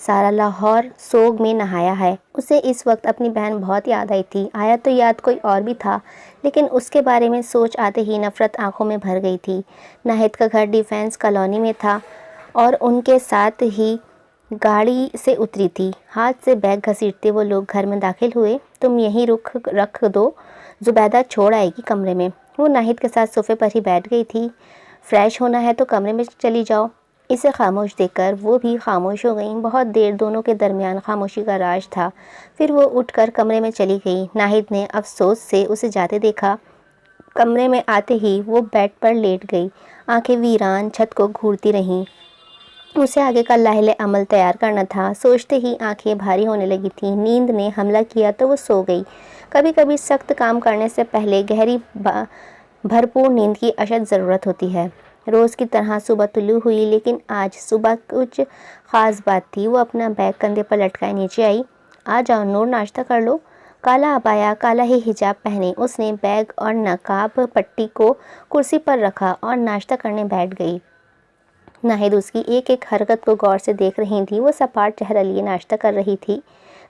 سارا لاہور سوگ میں نہایا ہے۔ اسے اس وقت اپنی بہن بہت یاد آئی تھی۔ آیا تو یاد کوئی اور بھی تھا، لیکن اس کے بارے میں سوچ آتے ہی نفرت آنکھوں میں بھر گئی تھی۔ ناہید کا گھر ڈیفینس کالونی میں تھا اور ان کے ساتھ ہی گاڑی سے اتری تھی۔ ہاتھ سے بیگ گھسیٹتے وہ لوگ گھر میں داخل ہوئے۔ تم یہیں رکھ دو، زبیدہ چھوڑ آئے گی کمرے میں۔ وہ ناہید کے ساتھ صوفے پر ہی بیٹھ گئی تھی۔ فریش ہونا ہے تو کمرے میں چلی جاؤ۔ اسے خاموش دیکھ کر وہ بھی خاموش ہو گئیں۔ بہت دیر دونوں کے درمیان خاموشی کا راج تھا، پھر وہ اٹھ کر کمرے میں چلی گئی۔ ناہید نے افسوس سے اسے جاتے دیکھا۔ کمرے میں آتے ہی وہ بیڈ پر لیٹ گئی، آنکھیں ویران چھت کو گھورتی رہیں۔ اسے آگے کا لاحل عمل تیار کرنا تھا۔ سوچتے ہی آنکھیں بھاری ہونے لگی تھیں۔ نیند نے حملہ کیا تو وہ سو گئی۔ کبھی کبھی سخت کام کرنے سے پہلے گہری بھرپور نیند کی اشد ضرورت ہوتی ہے۔ روز کی طرح صبح طلوع ہوئی، لیکن آج صبح کچھ خاص بات تھی۔ وہ اپنا بیگ کندھے پر لٹکائے نیچے آئی۔ آ جاؤ نور، ناشتہ کر لو۔ کالا عبایا، کالا ہی حجاب پہنے اس نے بیگ اور نقاب پٹی کو کرسی پر رکھا اور ناشتہ کرنے بیٹھ گئی۔ ناہید اس کی ایک ایک حرکت کو غور سے دیکھ رہی تھی۔ وہ سپاٹ چہرہ لیے ناشتہ کر رہی تھی۔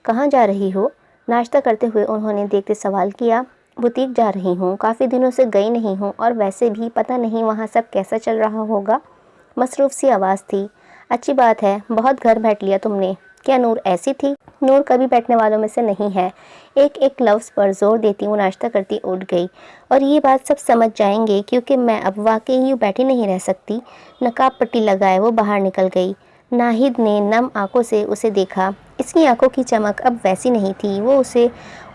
کہاں جا رہی ہو؟ ناشتہ کرتے ہوئے انہوں نے دیکھتے سوال کیا۔ بوتیک جا رہی ہوں، کافی دنوں سے گئی نہیں ہوں، اور ویسے بھی پتہ نہیں وہاں سب کیسا چل رہا ہوگا۔ مصروف سی آواز تھی۔ اچھی بات ہے، بہت گھر بیٹھ لیا تم نے۔ کیا نور ایسی تھی؟ نور کبھی بیٹھنے والوں میں سے نہیں ہے۔ ایک ایک لفظ پر زور دیتی وہ ناشتہ کرتی اٹھ گئی۔ اور یہ بات سب سمجھ جائیں گے کیونکہ میں اب واقعی یوں بیٹھی نہیں رہ سکتی۔ نقاب پٹی لگائے وہ باہر نکل گئی۔ ناہید نے نم آنکھوں سے اسے دیکھا۔ اس کی آنکھوں کی چمک اب ویسی نہیں تھی۔ وہ اسے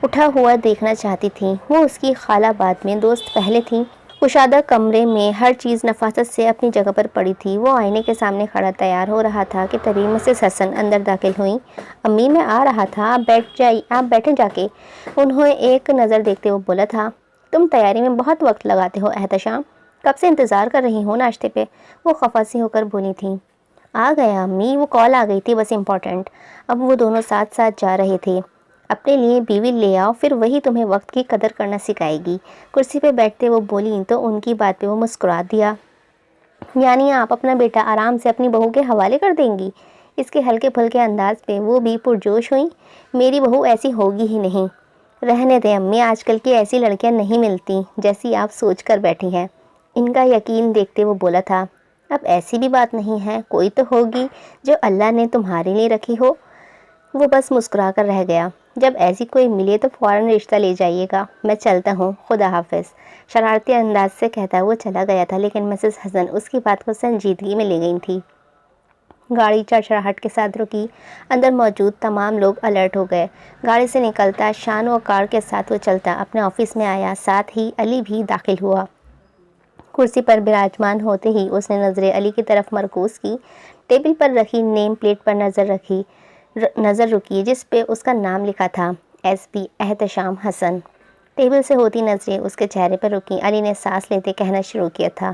اٹھا ہوا دیکھنا چاہتی تھی۔ وہ اس کی خالہ بعد میں، دوست پہلے تھی۔ کشادہ کمرے میں ہر چیز نفاست سے اپنی جگہ پر پڑی تھی۔ وہ آئینے کے سامنے کھڑا تیار ہو رہا تھا کہ تبھی مسز حسن اندر داخل ہوئیں۔ امی میں آ رہا تھا، آپ بیٹھیں جا کے، انہیں ایک نظر دیکھتے وہ بولا تھا۔ تم تیاری میں بہت وقت لگاتے ہو احتشام، کب سے انتظار کر رہی ہوں ناشتے پہ، وہ خفا سی ہو کر بولی تھی۔ آ گیا امی، وہ کال آ گئی تھی بس امپورٹنٹ۔ اب وہ دونوں ساتھ ساتھ جا رہے تھے۔ اپنے لیے بیوی لے آؤ، پھر وہی تمہیں وقت کی قدر کرنا سکھائے گی۔ کرسی پہ بیٹھتے وہ بولیں تو ان کی بات پہ وہ مسکرا دیا۔ یعنی آپ اپنا بیٹا آرام سے اپنی بہو کے حوالے کر دیں گی؟ اس کے ہلکے پھلکے انداز پہ وہ بھی پرجوش ہوئیں۔ میری بہو ایسی ہوگی ہی نہیں۔ رہنے دیں امی، آج کل کی ایسی لڑکیاں نہیں ملتی جیسی آپ سوچ کر بیٹھی ہیں۔ ان کا یقین دیکھتے وہ بولا تھا۔ اب ایسی بھی بات نہیں ہے، کوئی تو ہوگی جو اللہ نے تمہارے لیے رکھی ہو۔ وہ بس مسکرا کر رہ گیا۔ جب ایسی کوئی ملے تو فوراً رشتہ لے جائیے گا۔ میں چلتا ہوں، خدا حافظ، شرارتی انداز سے کہتا وہ چلا گیا تھا، لیکن مسز حسن اس کی بات کو سنجیدگی میں لے گئی تھی۔ گاڑی چڑچڑاہٹ کے ساتھ رکی۔ اندر موجود تمام لوگ الرٹ ہو گئے۔ گاڑی سے نکلتا شان و وقار کے ساتھ وہ چلتا اپنے آفس میں آیا۔ ساتھ ہی علی بھی داخل ہوا۔ کرسی پر براجمان ہوتے ہی اس نے نظریں علی کی طرف مرکوز کی۔ ٹیبل پر رکھی نیم پلیٹ پر نظر رکی جس پہ اس کا نام لکھا تھا، ایس پی احتشام حسن۔ ٹیبل سے ہوتی نظریں اس کے چہرے پر رکیں۔ علی نے سانس لیتے کہنا شروع کیا تھا،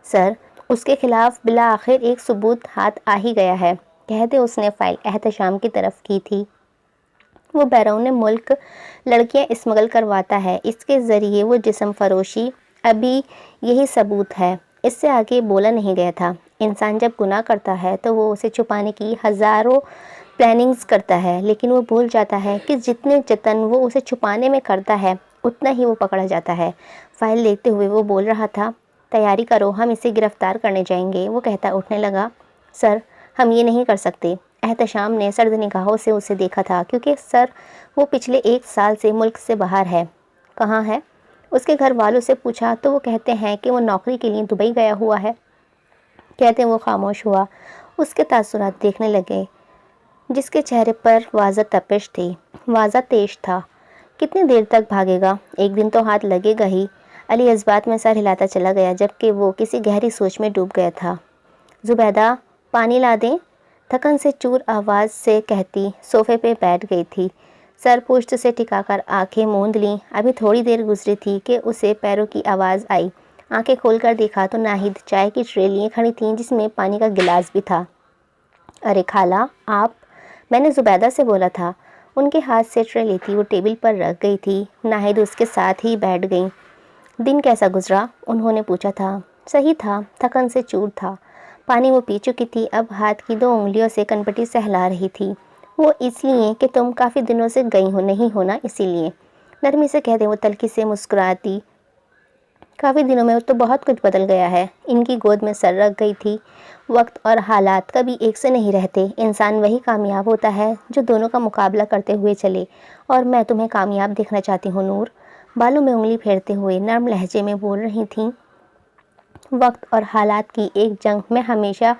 سر، اس کے خلاف بالآخر ایک ثبوت ہاتھ آ ہی گیا ہے۔ کہتے اس نے فائل احتشام کی طرف کی تھی۔ وہ بیرون ملک لڑکیاں اسمگل کرواتا ہے، اس کے ذریعے وہ جسم فروشی، ابھی یہی ثبوت ہے۔ اس سے آگے بولا نہیں گیا تھا۔ انسان جب گناہ کرتا ہے تو وہ اسے چھپانے کی ہزاروں پلاننگز کرتا ہے، لیکن وہ بھول جاتا ہے کہ جتنے جتن وہ اسے چھپانے میں کرتا ہے اتنا ہی وہ پکڑا جاتا ہے۔ فائل دیکھتے ہوئے وہ بول رہا تھا، تیاری کرو، ہم اسے گرفتار کرنے جائیں گے۔ وہ کہتا اٹھنے لگا، سر، ہم یہ نہیں کر سکتے۔ احتشام نے سرد نگاہوں سے اسے دیکھا تھا، کیونکہ سر وہ پچھلے 1 سال سے ملک سے باہر ہے۔ کہاں ہے؟ اس کے گھر والوں سے پوچھا تو وہ کہتے ہیں کہ وہ نوکری کے لیے دبئی گیا ہوا ہے۔ کہتے وہ خاموش ہوا۔ اس کے تاثرات دیکھنے لگے جس کے چہرے پر واضح تیش تھا۔ کتنی دیر تک بھاگے گا؟ ایک دن تو ہاتھ لگے گا ہی۔ علی اس بات میں سر ہلاتا چلا گیا جبکہ وہ کسی گہری سوچ میں ڈوب گیا تھا۔ زبیدہ، پانی لا دیں؟ تھکن سے چور آواز سے کہتی صوفے پہ بیٹھ گئی تھی۔ سر پشت سے ٹکا کر آنکھیں موند لیں۔ ابھی تھوڑی دیر گزری تھی کہ اسے پیروں کی آواز آئی۔ آنکھیں کھول کر دیکھا تو ناہید چائے کی ٹرے لیے کھڑی تھیں جس میں پانی کا گلاس بھی تھا۔ ارے خالہ، آپ، میں نے زبیدہ سے بولا تھا۔ ان کے ہاتھ سے ٹرے لیتی وہ ٹیبل پر رکھ گئی تھی۔ ناہید اس کے ساتھ ہی بیٹھ گئی۔ دن کیسا گزرا؟ انہوں نے پوچھا تھا۔ صحیح تھا، تھکن سے چور تھا۔ پانی وہ پی چکی تھی، اب ہاتھ کی 2 انگلیوں سے کنپٹی سہلا رہی تھی۔ وہ اس لیے کہ تم کافی دنوں سے گئی ہو نہیں ہونا، اسی لیے، نرمی سے کہتے وہ تلخی سے مسکراتی۔ کافی دنوں میں تو بہت کچھ بدل گیا ہے۔ ان کی گود میں سر رکھ گئی تھی۔ وقت اور حالات کبھی ایک سے نہیں رہتے، انسان وہی کامیاب ہوتا ہے جو دونوں کا مقابلہ کرتے ہوئے چلے، اور میں تمہیں کامیاب دیکھنا چاہتی ہوں نور، بالوں میں انگلی پھیرتے ہوئے نرم لہجے میں بول رہی تھیں۔ وقت اور حالات کی ایک جنگ میں ہمیشہ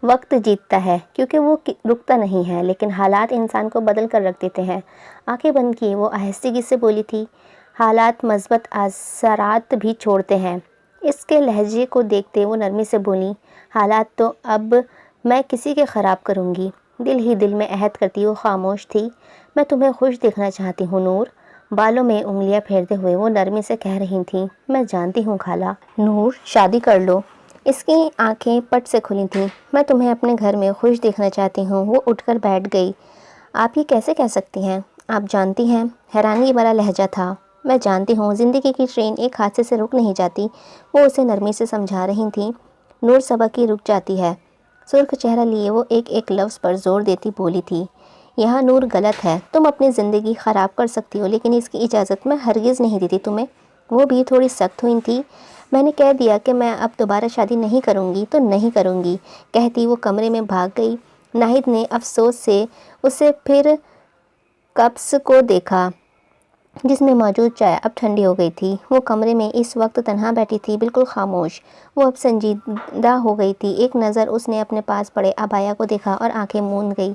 وقت جیتتا ہے، کیونکہ وہ رکتا نہیں ہے، لیکن حالات انسان کو بدل کر رکھ دیتے ہیں۔ آنکھیں بند کیے وہ آہستگی سے بولی تھی، حالات مثبت اثرات بھی چھوڑتے ہیں۔ اس کے لہجے کو دیکھتے وہ نرمی سے بولی، حالات تو اب میں کسی کے خراب کروں گی۔ دل ہی دل میں عہد کرتی وہ خاموش تھی، میں تمہیں خوش دیکھنا چاہتی ہوں نور، بالوں میں انگلیاں پھیرتے ہوئے وہ نرمی سے کہہ رہی تھیں۔ میں جانتی ہوں خالہ، نور شادی کر لو۔ اس کی آنکھیں پٹ سے کھلی تھیں۔ میں تمہیں اپنے گھر میں خوش دیکھنا چاہتی ہوں۔ وہ اٹھ کر بیٹھ گئی۔ آپ یہ کیسے کہہ سکتی ہیں؟ آپ جانتی ہیں، حیرانی بھرا لہجہ تھا۔ میں جانتی ہوں، زندگی کی ٹرین ایک حادثے سے رک نہیں جاتی۔ وہ اسے نرمی سے سمجھا رہی تھیں۔ نور صبا کی رک جاتی ہے۔ سرخ چہرہ لیے وہ ایک ایک لفظ پر زور دیتی بولی تھی، یہاں نور غلط ہے، تم اپنی زندگی خراب کر سکتی ہو، لیکن اس کی اجازت میں ہرگز نہیں دیتی تمہیں۔ وہ بھی تھوڑی سخت ہوئی تھی۔ میں نے کہہ دیا کہ میں اب دوبارہ شادی نہیں کروں گی تو نہیں کروں گی، کہتی وہ کمرے میں بھاگ گئی۔ ناہید نے افسوس سے اسے پھر کپس کو دیکھا جس میں موجود چائے اب ٹھنڈی ہو گئی تھی۔ وہ کمرے میں اس وقت تنہا بیٹھی تھی، بالکل خاموش۔ وہ اب سنجیدہ ہو گئی تھی۔ ایک نظر اس نے اپنے پاس پڑے عبایا کو دیکھا اور آنکھیں موند گئی۔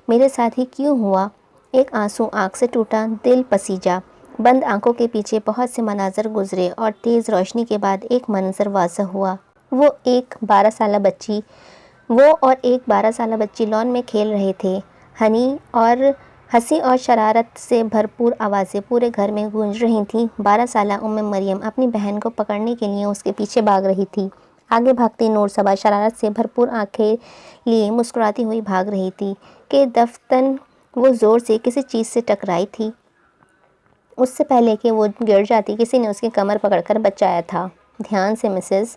میرے ساتھ ہی کیوں ہوا؟ ایک آنسو آنکھ سے ٹوٹا، دل پسیجا۔ بند آنکھوں کے پیچھے بہت سے مناظر گزرے اور تیز روشنی کے بعد ایک منظر واضح ہوا۔ وہ اور ایک 12 سالہ بچی لان میں کھیل رہے تھے۔ ہنسی اور شرارت سے بھرپور آوازیں پورے گھر میں گونج رہی تھیں۔ 12 سالہ مریم اپنی بہن کو پکڑنے کے لیے اس کے پیچھے بھاگ رہی تھی۔ آگے بھاگتی نور صبا شرارت سے بھرپور آنکھیں لیے مسکراتی ہوئی بھاگ رہی تھی کہ دفتن وہ زور سے کسی چیز سے ٹکرائی تھی۔ اس سے پہلے کہ وہ گر جاتی کسی نے اس کی کمر پکڑ کر بچایا تھا۔ دھیان سے مسز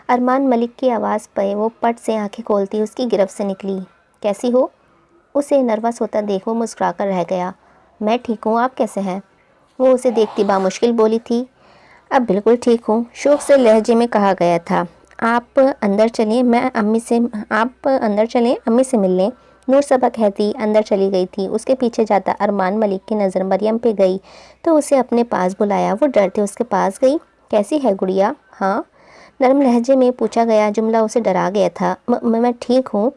ارمان ملک کی آواز پہ وہ پٹ سے آنکھیں کھولتی اس کی گرفت سے نکلی۔ کیسی ہو؟ اسے نروس ہوتا دیکھ وہ مسکرا کر رہ گیا۔ میں ٹھیک ہوں، آپ کیسے ہیں؟ وہ اسے دیکھتی بامشکل بولی تھی۔ اب بالکل ٹھیک ہوں، شوق سے لہجے میں کہا گیا تھا۔ آپ اندر چلیں امی سے مل لیں۔ نور صبا کہتی اندر چلی گئی تھی۔ اس کے پیچھے جاتا ارمان ملک کی نظر مریم پہ گئی تو اسے اپنے پاس بلایا۔ وہ ڈرتے اس کے پاس گئی۔ کیسی ہے گڑیا؟ ہاں، نرم لہجے میں پوچھا گیا جملہ اسے ڈرا گیا تھا۔ میں ٹھیک ہوں۔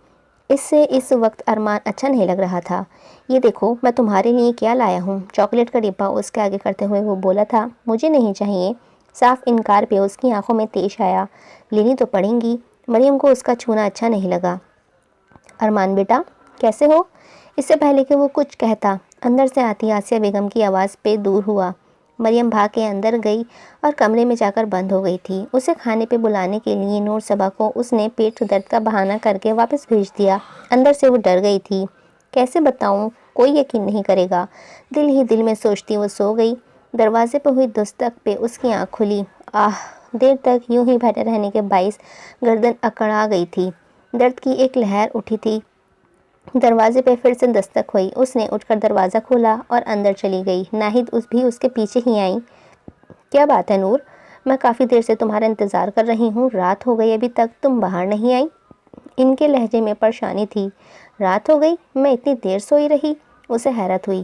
اس سے اس وقت ارمان اچھا نہیں لگ رہا تھا۔ یہ دیکھو میں تمہارے لیے کیا لایا ہوں۔ چاکلیٹ کا ڈبہ اس کے آگے کرتے ہوئے وہ بولا تھا۔ مجھے نہیں چاہیے۔ صاف انکار پہ اس کی آنکھوں میں تیش آیا۔ لینی تو پڑیں گی۔ مریم کو اس کا چھونا اچھا نہیں لگا۔ ارمان بیٹا کیسے ہو؟ اس سے پہلے کہ وہ کچھ کہتا اندر سے آتی آسیہ بیگم کی آواز پہ دور ہوا۔ مریم بھاگ کے اندر گئی اور کمرے میں جا کر بند ہو گئی تھی۔ اسے کھانے پہ بلانے کے لیے نور صبا کو اس نے پیٹ درد کا بہانہ کر کے واپس بھیج دیا۔ اندر سے وہ ڈر گئی تھی۔ کیسے بتاؤں، کوئی یقین نہیں کرے گا، دل ہی دل میں سوچتی وہ سو گئی۔ دروازے پہ ہوئی دستک پہ اس کی آنکھ کھلی۔ دیر تک یوں ہی بیٹھے رہنے کے باعث گردن اکڑا گئی تھی۔ درد کی ایک لہر اٹھی تھی۔ دروازے پہ پھر سے دستک ہوئی۔ اس نے اٹھ کر دروازہ کھولا اور اندر چلی گئی۔ ناہید بھی اس کے پیچھے ہی آئی۔ کیا بات ہے نور؟ میں کافی دیر سے تمہارا انتظار کر رہی ہوں، رات ہو گئی ابھی تک تم باہر نہیں آئی۔ ان کے لہجے میں پریشانی تھی۔ رات ہو گئی؟ میں اتنی دیر سوئی رہی؟ اسے حیرت ہوئی۔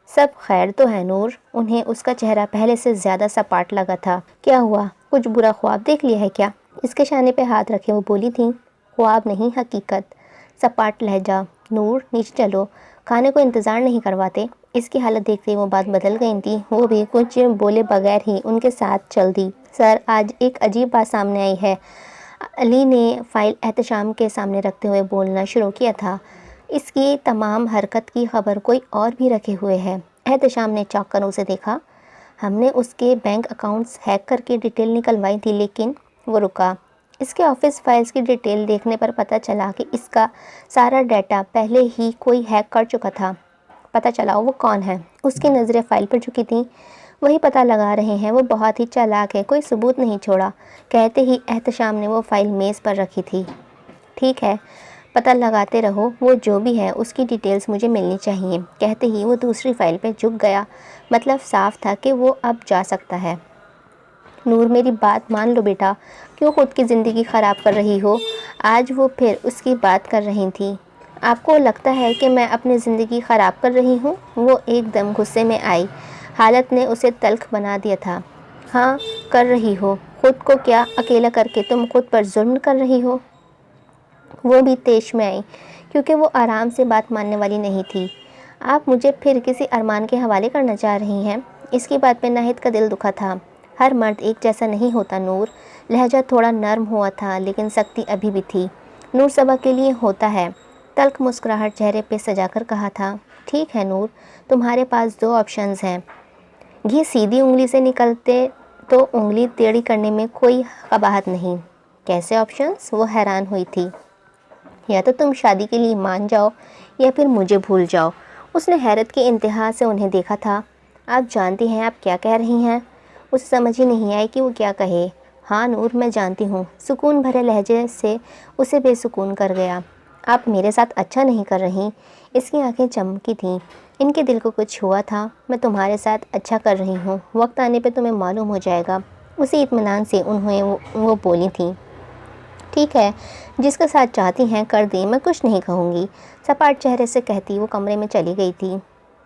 سب خیر تو ہے نور؟ انہیں اس کا چہرہ پہلے سے زیادہ سپاٹ لگا تھا۔ کیا ہوا؟ کچھ برا خواب دیکھ لیا ہے کیا؟ اس کے شانے پہ ہاتھ رکھے وہ بولی تھی۔ خواب نہیں، حقیقت۔ سپاٹ لہجہ۔ نور نیچے چلو، کھانے کو انتظار نہیں کرواتے؟ اس کی حالت دیکھتے وہ بات بدل گئی تھی۔ وہ بھی کچھ بولے بغیر ہی ان کے ساتھ چل دی۔ سر آج ایک عجیب بات سامنے آئی ہے۔ علی نے فائل احتشام کے سامنے رکھتے ہوئے بولنا شروع کیا تھا۔ اس کی تمام حرکت کی خبر کوئی اور بھی رکھے ہوئے ہے۔ احتشام نے چونک کر اسے دیکھا۔ ہم نے اس کے بینک اکاؤنٹس ہیک کر کے ڈیٹیل نکلوائی تھی، لیکن وہ رکا۔ اس کے آفس فائلز کی ڈیٹیل دیکھنے پر پتہ چلا کہ اس کا سارا ڈیٹا پہلے ہی کوئی ہیک کر چکا تھا۔ پتہ چلا وہ کون ہے؟ اس کی نظریں فائل پر جھکی تھیں۔ وہی پتہ لگا رہے ہیں، وہ بہت ہی چالاک ہے، کوئی ثبوت نہیں چھوڑا۔ کہتے ہی احتشام نے وہ فائل میز پر رکھی تھی۔ ٹھیک ہے، پتہ لگاتے رہو، وہ جو بھی ہے اس کی ڈیٹیلز مجھے ملنی چاہیے۔ کہتے ہی وہ دوسری فائل پہ جھک گیا۔ مطلب صاف تھا کہ وہ اب جا سکتا ہے۔ نور میری بات مان لو بیٹا، کیوں خود کی زندگی خراب کر رہی ہو؟ آج وہ پھر اس کی بات کر رہی تھی۔ آپ کو لگتا ہے کہ میں اپنی زندگی خراب کر رہی ہوں؟ وہ ایک دم غصے میں آئی۔ حالت نے اسے تلخ بنا دیا تھا۔ ہاں کر رہی ہو، خود کو کیا اکیلا کر کے تم خود پر ظلم کر رہی ہو؟ وہ بھی طیش میں آئی کیونکہ وہ آرام سے بات ماننے والی نہیں تھی۔ آپ مجھے پھر کسی ارمان کے حوالے کرنا چاہ رہی ہیں؟ اس کی بات پہ ناہید کا دل دکھا تھا۔ ہر مرد ایک جیسا نہیں ہوتا نور۔ لہجہ تھوڑا نرم ہوا تھا لیکن سختی ابھی بھی تھی۔ نور صبا کے لیے ہوتا ہے، تلخ مسکراہٹ چہرے پہ سجا کر کہا تھا۔ ٹھیک ہے نور، تمہارے پاس دو آپشنز ہیں۔ گھی سیدھی انگلی سے نکلتے تو انگلی ٹیڑھی کرنے میں کوئی قباحت نہیں۔ کیسے آپشنز؟ وہ حیران ہوئی تھی۔ یا تو تم شادی کے لیے مان جاؤ یا پھر مجھے بھول جاؤ۔ اس نے حیرت کی انتہا سے انہیں دیکھا تھا۔ آپ جانتی ہیں آپ کیا کہہ رہی ہیں؟ اسے سمجھ ہی نہیں آئی کہ وہ کیا کہے۔ ہاں نور، میں جانتی ہوں۔ سکون بھرے لہجے سے اسے بے سکون کر گیا۔ آپ میرے ساتھ اچھا نہیں کر رہی۔ اس کی آنکھیں چمکی تھیں، ان کے دل کو کچھ ہوا تھا۔ میں تمہارے ساتھ اچھا کر رہی ہوں، وقت آنے پہ تمہیں معلوم ہو جائے گا۔ اسی اطمینان سے وہ بولی تھیں۔ ٹھیک ہے، جس کے ساتھ چاہتی ہیں کر دیں، میں کچھ نہیں کہوں گی، سپاٹ چہرے سے کہتی وہ کمرے میں چلی گئی تھی۔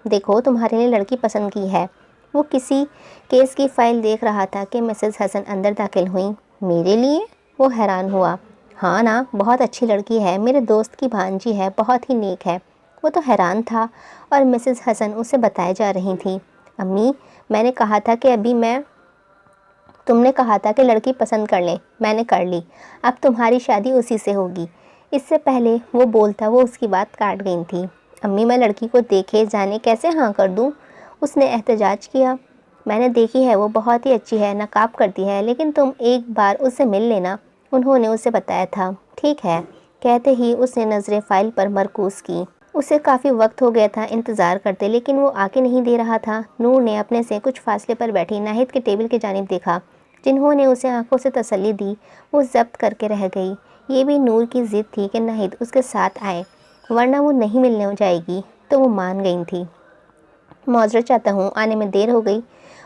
دیکھو تمہارے لیے لڑکی پسند کی ہے۔ وہ کسی کیس کی فائل دیکھ رہا تھا کہ مسز حسن اندر داخل ہوئیں۔ میرے لیے؟ وہ حیران ہوا۔ ہاں نا، بہت اچھی لڑکی ہے، میرے دوست کی بھانجی ہے، بہت ہی نیک ہے۔ وہ تو حیران تھا اور مسز حسن اسے بتائے جا رہی تھیں۔ امی، میں نے کہا تھا کہ تم نے کہا تھا کہ لڑکی پسند کر لیں، میں نے کر لی، اب تمہاری شادی اسی سے ہوگی۔ اس سے پہلے وہ بولتا وہ اس کی بات کاٹ گئی تھی۔ امی، میں لڑکی کو دیکھے جانے کیسے ہاں کر دوں؟ اس نے احتجاج کیا۔ میں نے دیکھی ہے، وہ بہت ہی اچھی ہے، نقاب کرتی ہے، لیکن تم ایک بار اس سے مل لینا، انہوں نے اسے بتایا تھا۔ ٹھیک ہے، کہتے ہی اس نے نظریں فائل پر مرکوز کی۔ اسے کافی وقت ہو گیا تھا انتظار کرتے، لیکن وہ آ کے نہیں دے رہا تھا۔ نور نے اپنے سے کچھ فاصلے پر بیٹھی ناہید کے ٹیبل کی جانب دیکھا۔ جنہوں نے اسے آنکھوں سے تسلی دی وہ ضبط کر کے رہ گئی۔ یہ بھی نور کی ضد تھی کہ ناہید اس کے ساتھ آئے، ورنہ وہ نہیں ملنے جائے گی، تو وہ مان گئی تھی۔ معذرت چاہتا ہوں، آنے میں دیر ہو گئی۔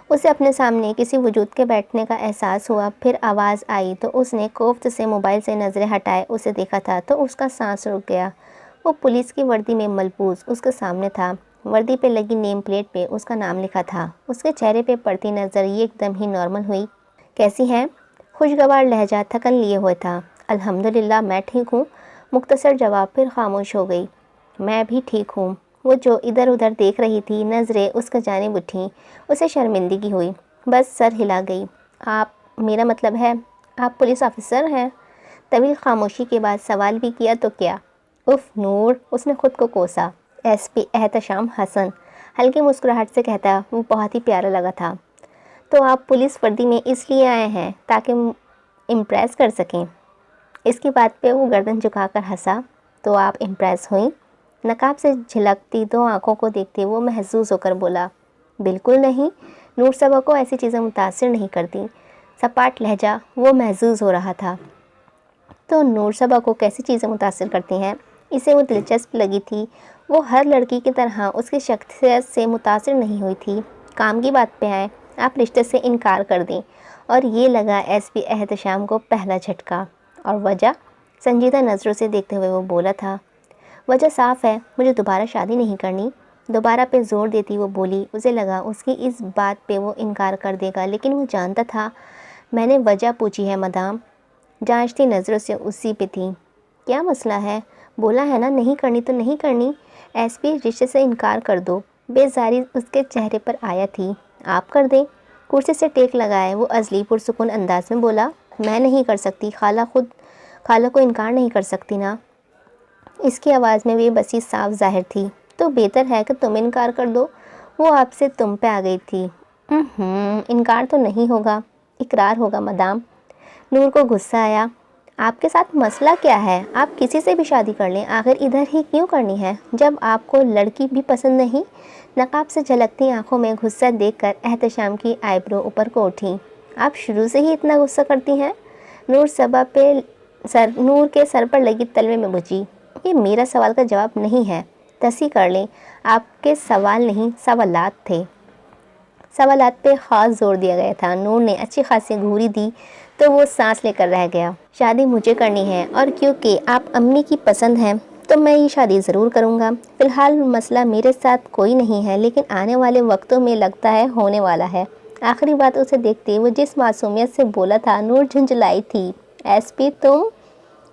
اسے اپنے سامنے کسی وجود کے بیٹھنے کا احساس ہوا۔ پھر آواز آئی تو اس نے کوفت سے موبائل سے نظریں ہٹائے اسے دیکھا تھا تو اس کا سانس رک گیا۔ وہ پولیس کی وردی میں ملبوس اس کے سامنے تھا۔ وردی پہ لگی نیم پلیٹ پہ اس کا نام لکھا تھا۔ اس کے چہرے پہ پڑتی نظر ایک دم ہی نارمل ہوئی۔ کیسی ہیں؟ خوشگوار لہجہ تھکن لیے ہوئے تھا۔ الحمدللہ میں ٹھیک ہوں، مختصر جواب، پھر خاموش ہو گئی۔ میں بھی ٹھیک ہوں۔ وہ جو ادھر ادھر دیکھ رہی تھی، نظریں اس کی جانب اٹھیں۔ اسے شرمندگی ہوئی، بس سر ہلا گئی۔ میرا مطلب ہے آپ پولیس آفیسر ہیں؟ طویل خاموشی کے بعد سوال بھی کیا تو کیا؟ اف نور، اس نے خود کو کوسا۔ ایس پی احتشام حسن، ہلکی مسکراہٹ سے کہتا، وہ بہت ہی پیارا لگا تھا۔ تو آپ پولیس وردی میں اس لیے آئے ہیں تاکہ امپریس کر سکیں؟ اس کی بات پہ وہ گردن جھکا کر ہنسا۔ تو آپ امپریس ہوئیں؟ نقاب سے جھلکتی دو آنکھوں کو دیکھتے وہ محظوظ ہو کر بولا، بالکل نہیں، نور صبا کو ایسی چیزیں متاثر نہیں کرتی۔ سپاٹ لہجہ، وہ محظوظ ہو رہا تھا۔ تو نور صبا کو کیسی چیزیں متاثر کرتی ہیں؟ اسے وہ دلچسپ لگی تھی۔ وہ ہر لڑکی کی طرح اس کی شخصیت سے متاثر نہیں ہوئی تھی۔ کام کی بات پہ آئے، آپ رشتے سے انکار کر دیں، اور یہ لگا ایس پی احتشام کو پہلا جھٹکا۔ اور وجہ؟ سنجیدہ نظروں سے دیکھتے ہوئے وہ بولا تھا، وجہ صاف ہے، مجھے دوبارہ شادی نہیں کرنی۔ دوبارہ پہ زور دیتی وہ بولی۔ اسے لگا اس کی اس بات پہ وہ انکار کر دے گا، لیکن وہ جانتا تھا۔ میں نے وجہ پوچھی ہے مدام۔ جانچتی نظروں سے اسی پہ تھی۔ کیا مسئلہ ہے؟ بولا ہے نا نہیں کرنی تو نہیں کرنی۔ ایس پی، رشتے سے انکار کر دو۔ بیزاری اس کے چہرے پر آیا تھی۔ آپ کر دیں؟ کرسی سے ٹیک لگائے وہ عزلی پرسکون انداز میں بولا، میں نہیں کر سکتی، خالہ کو انکار نہیں کر سکتی نا۔ اس کی آواز میں بے بسی صاف ظاہر تھی۔ تو بہتر ہے کہ تم انکار کر دو۔ وہ آپ سے تم پہ آ گئی تھی۔ انکار تو نہیں ہوگا، اقرار ہوگا مدام۔ نور کو غصہ آیا۔ آپ کے ساتھ مسئلہ کیا ہے؟ آپ کسی سے بھی شادی کر لیں، آخر ادھر ہی کیوں کرنی ہے جب آپ کو لڑکی بھی پسند نہیں؟ نقاب سے جھلکتی آنکھوں میں غصہ دیکھ کر احتشام کی آئی برو اوپر کو اٹھی۔ آپ شروع سے ہی اتنا غصہ کرتی ہیں؟ نور صبا پہ نور کے سر پر لگی تلوے میں بجھی۔ یہ میرا سوال کا جواب نہیں ہے، تصحیح کر لیں، آپ کے سوال نہیں سوالات تھے۔ سوالات پہ خاص زور دیا گیا تھا۔ نور نے اچھی خاصی گھوری دی تو وہ سانس لے کر رہ گیا۔ شادی مجھے کرنی ہے، اور کیونکہ آپ امی کی پسند ہیں تو میں یہ شادی ضرور کروں گا۔ فی الحال مسئلہ میرے ساتھ کوئی نہیں ہے، لیکن آنے والے وقتوں میں لگتا ہے ہونے والا ہے۔ آخری بات اسے دیکھتے وہ جس معصومیت سے بولا تھا، نور جھنجھلائی تھی۔ ایس پی تم،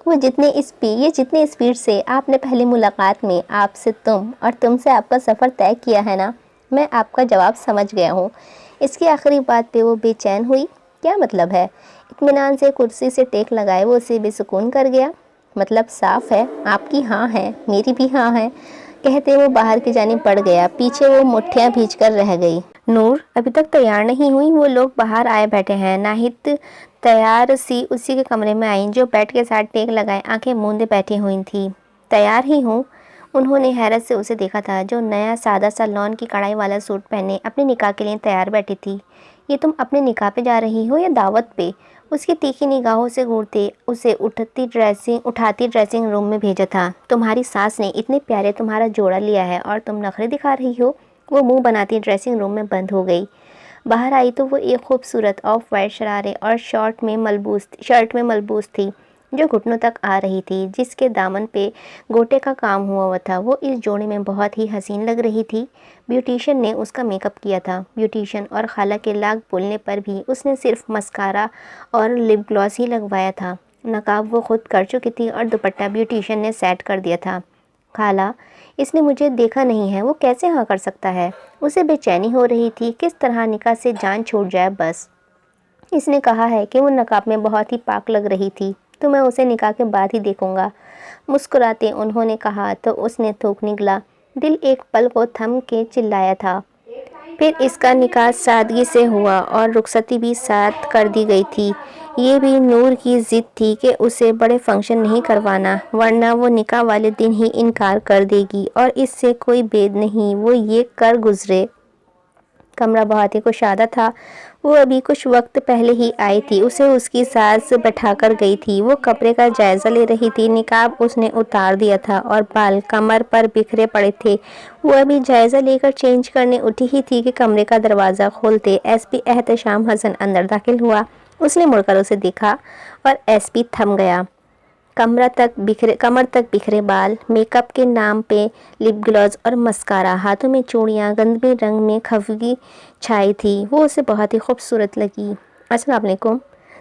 یہ جتنے اسپیڈ سے آپ نے پہلی ملاقات میں آپ سے تم اور تم سے آپ کا سفر طے کیا ہے نا، میں آپ کا جواب سمجھ گیا ہوں۔ اس کی آخری بات پہ وہ بے چین ہوئی۔ کیا مطلب ہے؟ اطمینان سے کرسی سے ٹیک لگائے وہ اسے بے سکون کر گیا۔ مطلب صاف ہے، آپ کی ہاں ہے، میری بھی ہاں ہے، کہتے وہ باہر کی جانب بڑھ گیا۔ پیچھے وہ مٹھیاں بھیج کر رہ گئی۔ نور ابھی تک تیار نہیں ہوئی، وہ لوگ باہر آئے بیٹھے ہیں۔ ناہید تیار سی اسی کے کمرے میں آئیں جو بیڈ کے ساتھ ٹیک لگائے آنکھیں موندے بیٹھی ہوئی تھی۔ تیار ہی ہوں؟ انہوں نے حیرت سے اسے دیکھا تھا جو نیا سادہ سا لون کی کڑھائی والا سوٹ پہنے اپنے نکاح کے لیے تیار بیٹھی تھی۔ یہ تم اپنے نکاح پہ جا رہی ہو یا دعوت پہ؟ اس کی تیکھی نگاہوں سے گھورتے اسے اٹھاتی ڈریسنگ روم میں بھیجا تھا۔ تمہاری ساس نے اتنے پیارے تمہارا جوڑا لیا ہے اور تم نخرے دکھا رہی ہو؟ وہ منہ بناتی ڈریسنگ روم میں بند ہو گئی۔ باہر آئی تو وہ ایک خوبصورت آف وائٹ شرارے اور شرٹ میں ملبوس تھی جو گھٹنوں تک آ رہی تھی، جس کے دامن پہ گوٹے کا کام ہوا تھا۔ وہ اس جوڑے میں بہت ہی حسین لگ رہی تھی۔ بیوٹیشین نے اس کا میک اپ کیا تھا۔ بیوٹیشین اور خالہ کے لاکھ بولنے پر بھی اس نے صرف مسکارا اور لپ گلاس ہی لگوایا تھا۔ نقاب وہ خود کر چکی تھی اور دوپٹہ بیوٹیشین نے سیٹ کر دیا تھا۔ خالہ، اس نے مجھے دیکھا نہیں ہے، وہ کیسے ہاں کر سکتا ہے؟ اسے بے چینی ہو رہی تھی، کس طرح نکاح سے جان چھوٹ جائے بس۔ اس نے کہا ہے کہ وہ نقاب میں بہت ہی پاک لگ رہی تھی، تو میں اسے نکاح کے بعد ہی دیکھوں گا۔ مسکراتے انہوں نے کہا تو اس نے تھوک نگلا۔ دل ایک پل کو تھم کے چلایا تھا۔ پھر اس کا نکاح سادگی سے ہوا اور رخصتی بھی ساتھ کر دی گئی تھی۔ یہ بھی نور کی ضد تھی کہ اسے بڑے فنکشن نہیں کروانا، ورنہ وہ نکاح والے دن ہی انکار کر دے گی، اور اس سے کوئی بید نہیں وہ یہ کر گزرے۔ کمرہ بہت ہی کشادہ تھا۔ وہ ابھی کچھ وقت پہلے ہی آئی تھی، اسے اس کی ساس بٹھا کر گئی تھی۔ وہ کپڑے کا جائزہ لے رہی تھی۔ نقاب اس نے اتار دیا تھا اور بال کمر پر بکھرے پڑے تھے۔ وہ ابھی جائزہ لے کر چینج کرنے اٹھی ہی تھی کہ کمرے کا دروازہ کھولتے ایس پی احتشام حسن اندر داخل ہوا۔ اس نے مڑ کر اسے دیکھا اور ایس پی تھم گیا۔ کمر تک بکھرے بال، میک اپ کے نام پہ لپ گلاس اور مسکارا، ہاتھوں میں چوڑیاں، گندمی رنگ میں خفگی چھائی تھی۔ وہ اسے بہت ہی خوبصورت لگی۔ السلام علیکم،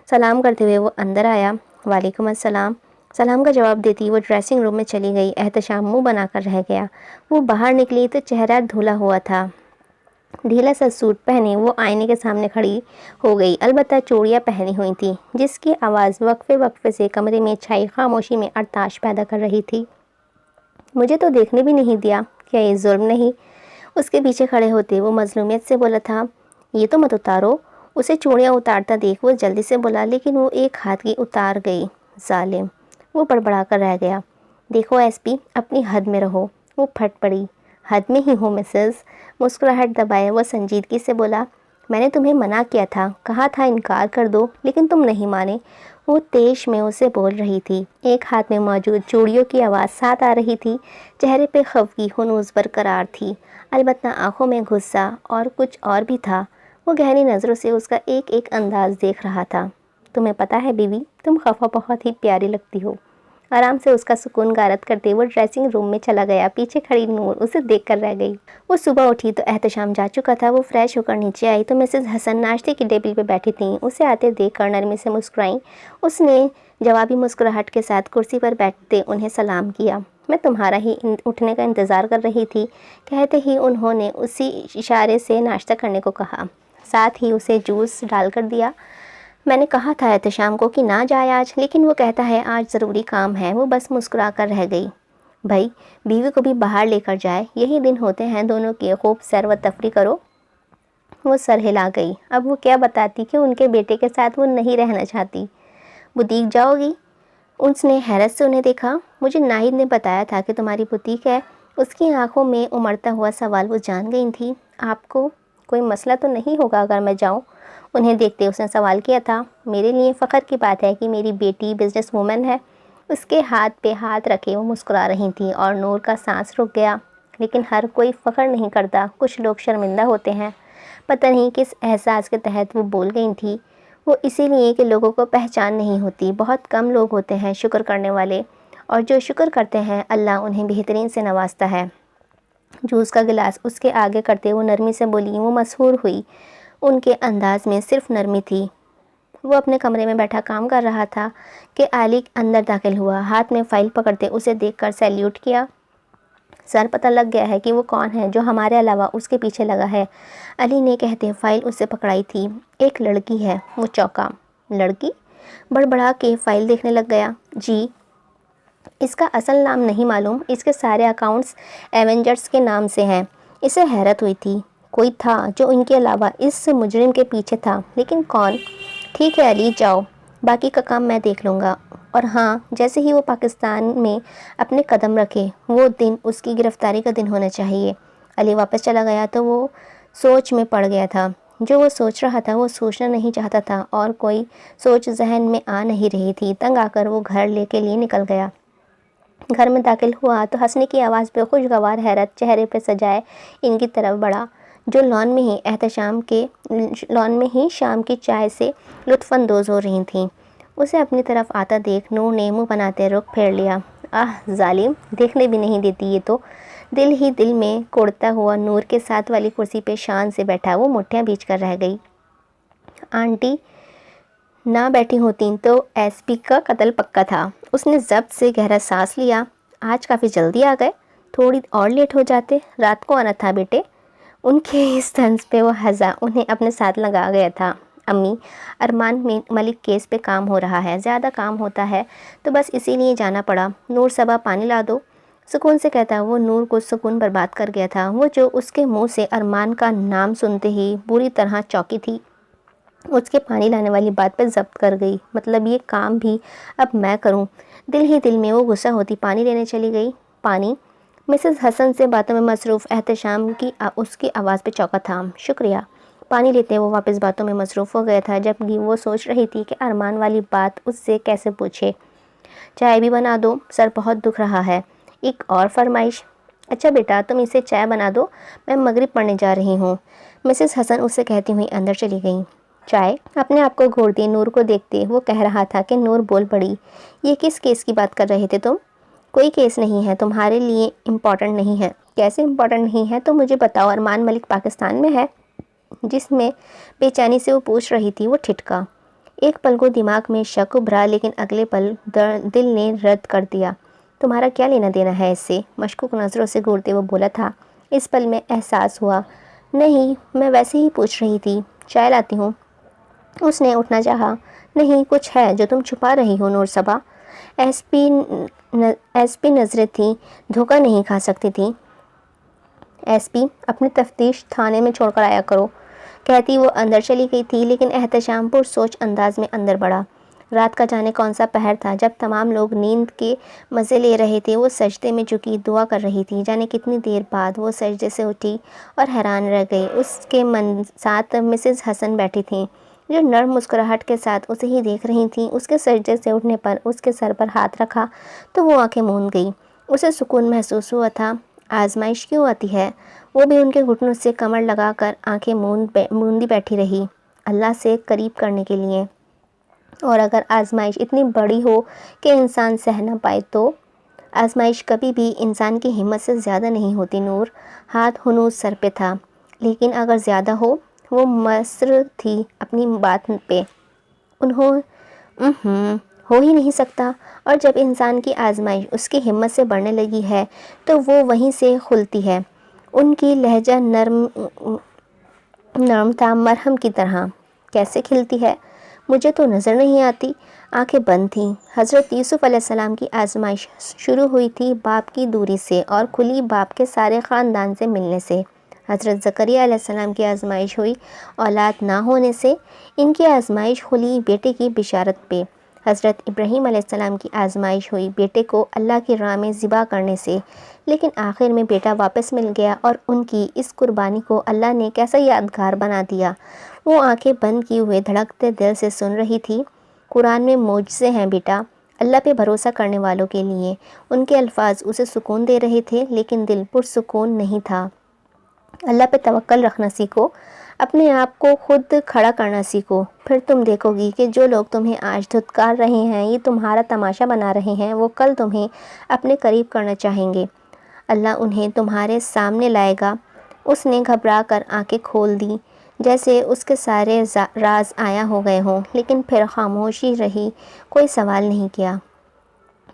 سلام کرتے ہوئے وہ اندر آیا۔ وعلیکم السلام، سلام کا جواب دیتی وہ ڈریسنگ روم میں چلی گئی۔ احتشام منہ بنا کر رہ گیا۔ وہ باہر نکلی تو چہرہ دھلا ہوا تھا۔ ڈھیلا سا سوٹ پہنے وہ آئینے کے سامنے کھڑی ہو گئی، البتہ چوڑیاں پہنی ہوئی تھی جس کی آواز وقفے سے کمرے میں چھائی خاموشی میں ارتعاش پیدا کر رہی تھی۔ مجھے تو دیکھنے بھی نہیں دیا، کیا یہ ظلم نہیں؟ اس کے پیچھے کھڑے ہوتے وہ مظلومیت سے بولا تھا۔ یہ تو مت اتارو۔ اسے چوڑیاں اتارتا دیکھ وہ جلدی سے بولا، لیکن وہ ایک ہاتھ کی اتار گئی۔ ظالم، وہ بڑبڑا کر رہ گیا۔ دیکھو ایس پی، اپنی حد میں رہو۔ وہ پھٹ پڑی۔ حد میں ہی ہوں مسز، مسکراہٹ دبائے وہ سنجیدگی سے بولا۔ میں نے تمہیں منع کیا تھا، کہا تھا انکار کر دو، لیکن تم نہیں مانے۔ وہ تیش میں اسے بول رہی تھی۔ ایک ہاتھ میں موجود چوڑیوں کی آواز ساتھ آ رہی تھی۔ چہرے پہ خفگی ہنوز برقرار تھی، البتہ آنکھوں میں غصہ اور کچھ اور بھی تھا۔ وہ گہری نظروں سے اس کا ایک ایک انداز دیکھ رہا تھا۔ تمہیں پتہ ہے بیوی، تم خفا بہت ہی پیاری لگتی ہو۔ آرام سے اس کا سکون غارت کرتے وہ ڈریسنگ روم میں چلا گیا۔ پیچھے کھڑی نور اسے دیکھ کر رہ گئی۔ وہ صبح اٹھی تو احتشام جا چکا تھا۔ وہ فریش ہو کر نیچے آئی تو مسز حسن ناشتے کی ٹیبل پہ بیٹھی تھیں۔ اسے آتے دیکھ کر نرمی سے مسکرائیں۔ اس نے جوابی مسکراہٹ کے ساتھ کرسی پر بیٹھتے انہیں سلام کیا۔ میں تمہارا ہی اٹھنے کا انتظار کر رہی تھی، کہتے ہی انہوں نے اسی اشارے سے ناشتہ کرنے کو کہا، ساتھ ہی اسے جوس ڈال کر دیا۔ میں نے کہا تھا احتشام کو کہ نہ جائے آج، لیکن وہ کہتا ہے آج ضروری کام ہے۔ وہ بس مسکرا کر رہ گئی۔ بھائی، بیوی کو بھی باہر لے کر جائے، یہی دن ہوتے ہیں دونوں کے، خوب سیر و تفریح کرو۔ وہ سر ہلا گئی۔ اب وہ کیا بتاتی کہ ان کے بیٹے کے ساتھ وہ نہیں رہنا چاہتی۔ بوتیک جاؤ گی؟ اس نے حیرت سے انہیں دیکھا۔ مجھے ناہید نے بتایا تھا کہ تمہاری بوتیک ہے۔ اس کی آنکھوں میں امڑتا ہوا سوال وہ جان گئی تھی۔ آپ کو کوئی مسئلہ تو نہیں ہوگا اگر میں جاؤں؟ انہیں دیکھتے اس نے سوال کیا تھا۔ میرے لیے فخر کی بات ہے کہ میری بیٹی بزنس وومن ہے۔ اس کے ہاتھ پہ ہاتھ رکھے وہ مسکرا رہی تھی اور نور کا سانس رک گیا۔ لیکن ہر کوئی فخر نہیں کرتا، کچھ لوگ شرمندہ ہوتے ہیں۔ پتہ نہیں کس احساس کے تحت وہ بول گئی تھی۔ وہ اسی لیے کہ لوگوں کو پہچان نہیں ہوتی۔ بہت کم لوگ ہوتے ہیں شکر کرنے والے، اور جو شکر کرتے ہیں اللہ انہیں بہترین سے نوازتا ہے۔ جوس کا گلاس اس کے آگے کرتے وہ نرمی سے بولی۔ وہ مسحور ہوئی، ان کے انداز میں صرف نرمی تھی۔ وہ اپنے کمرے میں بیٹھا کام کر رہا تھا کہ علی اندر داخل ہوا۔ ہاتھ میں فائل پکڑتے اسے دیکھ کر سیلیوٹ کیا۔ سر پتہ لگ گیا ہے کہ وہ کون ہے جو ہمارے علاوہ اس کے پیچھے لگا ہے، علی نے کہتے فائل اس سے پکڑائی تھی۔ ایک لڑکی ہے۔ وہ چونکا۔ لڑکی؟ بڑبڑا کے فائل دیکھنے لگ گیا۔ جی، اس کا اصل نام نہیں معلوم، اس کے سارے اکاؤنٹس ایونجرز کے نام سے ہیں۔ اسے حیرت ہوئی تھی، کوئی تھا جو ان کے علاوہ اس مجرم کے پیچھے تھا، لیکن کون؟ ٹھیک ہے علی، جاؤ، باقی کا کام میں دیکھ لوں گا۔ اور ہاں، جیسے ہی وہ پاکستان میں اپنے قدم رکھے وہ دن اس کی گرفتاری کا دن ہونا چاہیے۔ علی واپس چلا گیا تو وہ سوچ میں پڑ گیا تھا۔ جو وہ سوچ رہا تھا وہ سوچنا نہیں چاہتا تھا، اور کوئی سوچ ذہن میں آ نہیں رہی تھی۔ تنگ آ کر وہ گھر کے لیے نکل گیا۔ گھر میں داخل ہوا تو ہنسنے کی آواز پہ خوشگوار حیرت چہرے پہ سجائے ان کی طرف بڑھا، جو لان میں ہی شام کی چائے سے لطف اندوز ہو رہی تھیں۔ اسے اپنی طرف آتا دیکھ نور نے منہ بناتے رخ پھیر لیا۔ ظالم، دیکھنے بھی نہیں دیتی یہ تو۔ دل ہی دل میں کوڑتا ہوا نور کے ساتھ والی کرسی پہ شان سے بیٹھا وہ مٹھیاں بیچ کر رہ گئی۔ آنٹی نہ بیٹھی ہوتیں تو ایس پی کا قتل پکا تھا۔ اس نے ضبط سے گہرا سانس لیا۔ آج کافی جلدی آ گئے، تھوڑی اور لیٹ ہو جاتے، رات کو آنا تھا بیٹے۔ ان کے اس طنز پہ وہ ہنسا، انہیں اپنے ساتھ لگا گیا تھا۔ امی، ارمان ملک کیس پہ کام ہو رہا ہے، زیادہ کام ہوتا ہے تو بس اسی لیے جانا پڑا۔ نور صبا پانی لا دو، سکون سے کہتا وہ نور کو سکون برباد کر گیا تھا۔ وہ جو اس کے منہ سے ارمان کا نام سنتے ہی بری طرح چونکی تھی، اس کے پانی لانے والی بات پہ ضبط کر گئی۔ مطلب یہ کام بھی اب میں کروں؟ دل ہی دل میں وہ غصہ ہوتی پانی لینے چلی گئی۔ پانی؟ مسز حسن سے باتوں میں مصروف احتشام کی اس کی آواز پہ چونکا تھا۔ شکریہ۔ پانی لیتے وہ واپس باتوں میں مصروف ہو گیا تھا، جبکہ وہ سوچ رہی تھی کہ ارمان والی بات اس سے کیسے پوچھے۔ چائے بھی بنا دو، سر بہت دکھ رہا ہے۔ ایک اور فرمائش؟ اچھا بیٹا، تم اسے چائے بنا دو، میں مغرب پڑھنے جا رہی ہوں، مسز حسن اسے کہتی ہوئی اندر چلی گئیں۔ چائے؟ اپنے آپ کو گھور دی نور کو دیکھتے وہ کہہ رہا تھا کہ نور بول پڑی، یہ کس کیس کی بات کر رہے تھے تم؟ کوئی کیس نہیں ہے، تمہارے لیے امپورٹنٹ نہیں ہے۔ کیسے امپورٹنٹ نہیں ہے؟ تو مجھے بتاؤ، ارمان ملک پاکستان میں ہے؟ جس میں بے چینی سے وہ پوچھ رہی تھی وہ ٹھٹکا۔ ایک پل کو دماغ میں شک ابھرا، لیکن اگلے پل دل نے رد کر دیا۔ تمہارا کیا لینا دینا ہے اس سے؟ مشکوک نظروں سے گھورتے وہ بولا تھا۔ اس پل میں احساس ہوا، نہیں، میں ویسے ہی پوچھ رہی تھی، چائے لاتی ہوں۔ اس نے اٹھنا چاہا۔ نہیں، کچھ ہے جو تم چھپا رہی ہو نور صبا۔ ایس پی نظریں تھیں، دھوکہ نہیں کھا سکتی تھی۔ ایس پی، اپنی تفتیش تھانے میں چھوڑ کر آیا کرو، کہتی وہ اندر چلی گئی تھی، لیکن احتشام پر سوچ انداز میں اندر بڑھا۔ رات کا جانے کون سا پہر تھا جب تمام لوگ نیند کے مزے لے رہے تھے۔ وہ سجدے میں جھکی دعا کر رہی تھی، جانے کتنی دیر بعد وہ سجدے سے اٹھی اور حیران رہ گئی۔ اس کے ساتھ مسز حسن بیٹھی تھیں، جو نرم مسکراہٹ کے ساتھ اسے ہی دیکھ رہی تھیں۔ اس کے سجدے سے اٹھنے پر اس کے سر پر ہاتھ رکھا تو وہ آنکھیں موند گئی۔ اسے سکون محسوس ہوا تھا۔ آزمائش کیوں آتی ہے؟ وہ بھی ان کے گھٹنوں سے کمر لگا کر آنکھیں موندی بیٹھی رہی، اللہ سے قریب کرنے کے لیے۔ اور اگر آزمائش اتنی بڑی ہو کہ انسان سہ نہ پائے تو؟ آزمائش کبھی بھی انسان کی ہمت سے زیادہ نہیں ہوتی نور۔ ہاتھ ہنوز سر پہ تھا، لیکن اگر زیادہ ہو؟ وہ مصر تھی اپنی بات پہ۔ ہو ہی نہیں سکتا۔ اور جب انسان کی آزمائش اس کی ہمت سے بڑھنے لگی ہے تو وہ وہیں سے کھلتی ہے۔ ان کی لہجہ نرم تھا، مرہم کی طرح۔ کیسے کھلتی ہے؟ مجھے تو نظر نہیں آتی۔ آنکھیں بند تھیں۔ حضرت یوسف علیہ السلام کی آزمائش شروع ہوئی تھی باپ کی دوری سے، اور کھلی باپ کے سارے خاندان سے ملنے سے۔ حضرت زکریا علیہ السلام کی آزمائش ہوئی اولاد نہ ہونے سے، ان کی آزمائش کھلی بیٹے کی بشارت پہ۔ حضرت ابراہیم علیہ السلام کی آزمائش ہوئی بیٹے کو اللہ کی راہ میں ذبح کرنے سے۔ لیکن آخر میں بیٹا واپس مل گیا اور ان کی اس قربانی کو اللہ نے کیسا یادگار بنا دیا۔ وہ آنکھیں بند کیے ہوئے دھڑکتے دل سے سن رہی تھی۔ قرآن میں معجزے ہیں بیٹا، اللہ پہ بھروسہ کرنے والوں کے لیے۔ ان کے الفاظ اسے سکون دے رہے تھے، لیکن دل پرسکون نہیں تھا۔ اللہ پہ توکل رکھنا سیکھو، اپنے آپ کو خود کھڑا کرنا سیکھو، پھر تم دیکھو گی کہ جو لوگ تمہیں آج دھتکار رہے ہیں، یہ تمہارا تماشا بنا رہے ہیں، وہ کل تمہیں اپنے قریب کرنا چاہیں گے۔ اللہ انہیں تمہارے سامنے لائے گا۔ اس نے گھبرا کر آنکھیں کھول دیں، جیسے اس کے سارے راز آیا ہو گئے ہوں، لیکن پھر خاموشی رہی، کوئی سوال نہیں کیا۔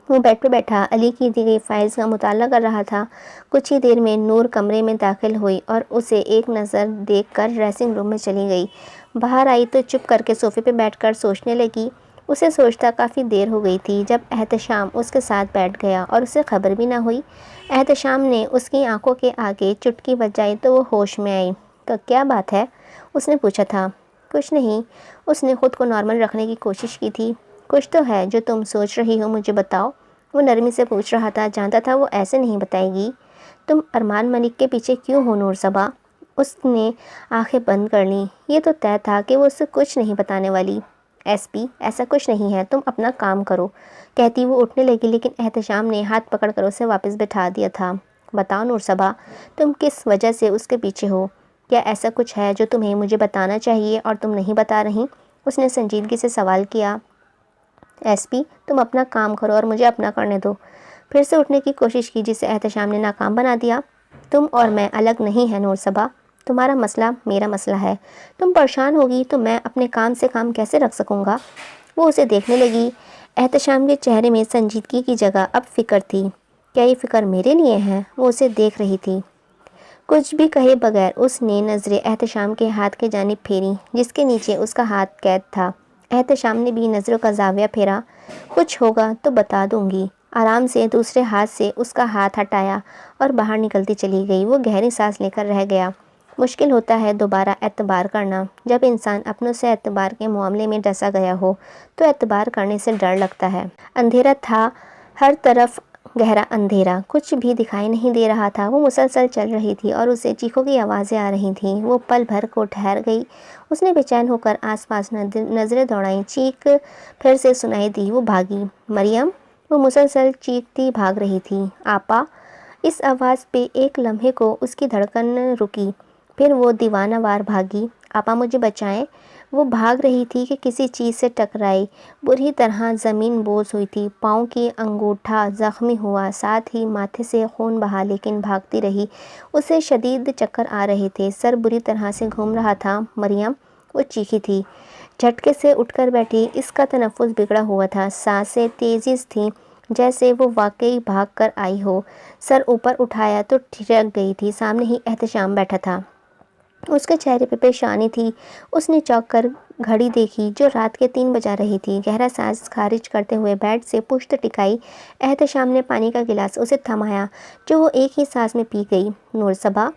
وہ بیڈ پہ بیٹھا علی کی دی گئی فائلز کا مطالعہ کر رہا تھا۔ کچھ ہی دیر میں نور کمرے میں داخل ہوئی اور اسے ایک نظر دیکھ کر ڈریسنگ روم میں چلی گئی۔ باہر آئی تو چپ کر کے صوفے پہ بیٹھ کر سوچنے لگی۔ اسے سوچتا کافی دیر ہو گئی تھی جب احتشام اس کے ساتھ بیٹھ گیا اور اسے خبر بھی نہ ہوئی۔ احتشام نے اس کی آنکھوں کے آگے چٹکی بجائی تو وہ ہوش میں آئی۔ تو کیا بات ہے؟ اس نے پوچھا تھا۔ کچھ نہیں، اس نے خود کو نارمل رکھنے کی کوشش کی تھی۔ کچھ تو ہے جو تم سوچ رہی ہو، مجھے بتاؤ، وہ نرمی سے پوچھ رہا تھا۔ جانتا تھا وہ ایسے نہیں بتائے گی۔ تم ارمان ملک کے پیچھے کیوں ہو نور صبا؟ اس نے آنکھیں بند کر لیں۔ یہ تو طے تھا کہ وہ اسے کچھ نہیں بتانے والی۔ ایس پی، ایسا کچھ نہیں ہے، تم اپنا کام کرو، کہتی وہ اٹھنے لگی، لیکن احتشام نے ہاتھ پکڑ کر اسے واپس بٹھا دیا تھا۔ بتاؤ نور صبا، تم کس وجہ سے اس کے پیچھے ہو؟ کیا ایسا کچھ ہے جو تمہیں مجھے بتانا چاہیے اور تم نہیں بتا رہی؟ اس نے سنجیدگی سے سوال کیا۔ ایس پی، تم اپنا کام کرو اور مجھے اپنا کرنے دو۔ پھر سے اٹھنے کی کوشش کی، جسے احتشام نے ناکام بنا دیا۔ تم اور میں الگ نہیں ہیں نور صبا، تمہارا مسئلہ میرا مسئلہ ہے۔ تم پریشان ہوگی تو میں اپنے کام سے کام کیسے رکھ سکوں گا؟ وہ اسے دیکھنے لگی۔ احتشام کے چہرے میں سنجیدگی کی جگہ اب فکر تھی۔ کیا یہ فکر میرے لیے ہے؟ وہ اسے دیکھ رہی تھی۔ کچھ بھی کہے بغیر اس نے نظریں احتشام کے ہاتھ کی جانب پھیری، جس کے نیچے اس کا ہاتھ قید تھا۔ احتشام نے بھی نظروں کا زاویہ پھیرا۔ کچھ ہوگا تو بتا دوں گی۔ آرام سے دوسرے ہاتھ سے اس کا ہاتھ ہٹایا اور باہر نکلتی چلی گئی۔ وہ گہری سانس لے کر رہ گیا۔ مشکل ہوتا ہے دوبارہ اعتبار کرنا۔ جب انسان اپنوں سے اعتبار کے معاملے میں ڈسا گیا ہو تو اعتبار کرنے سے ڈر لگتا ہے۔ اندھیرا تھا، ہر طرف گہرا اندھیرا، کچھ بھی دکھائی نہیں دے رہا تھا۔ وہ مسلسل چل رہی تھی اور اسے چیخوں کی آوازیں آ رہی تھیں۔ وہ پل بھر کو ٹھہر گئی۔ اس نے بے چین ہو کر آس پاس نظریں دوڑائیں۔ چیخ پھر سے سنائی دی۔ وہ بھاگی۔ مریم! وہ مسلسل چیختی بھاگ رہی تھی۔ آپا! اس آواز پہ ایک لمحے کو اس کی دھڑکن رکی، پھر وہ دیوانہ وار بھاگی۔ آپا مجھے بچائیں! وہ بھاگ رہی تھی کہ کسی چیز سے ٹکرائی۔ بری طرح زمین بوس ہوئی تھی۔ پاؤں کی انگوٹھا زخمی ہوا، ساتھ ہی ماتھے سے خون بہا، لیکن بھاگتی رہی۔ اسے شدید چکر آ رہے تھے، سر بری طرح سے گھوم رہا تھا۔ مریم! وہ چیخی تھی۔ جھٹکے سے اٹھ کر بیٹھی۔ اس کا تنفس بگڑا ہوا تھا، سانسیں تیز تھیں، جیسے وہ واقعی بھاگ کر آئی ہو۔ سر اوپر اٹھایا تو ٹھٹک گئی تھی۔ سامنے ہی احتشام بیٹھا تھا۔ اس کے چہرے پہ پریشانی تھی۔ اس نے چونک کر گھڑی دیکھی جو رات کے 3 بجا رہی تھی۔ گہرا سانس خارج کرتے ہوئے بیڈ سے پشت ٹکائی۔ احتشام نے پانی کا گلاس اسے تھمایا، جو وہ ایک ہی سانس میں پی گئی۔ نور صبا!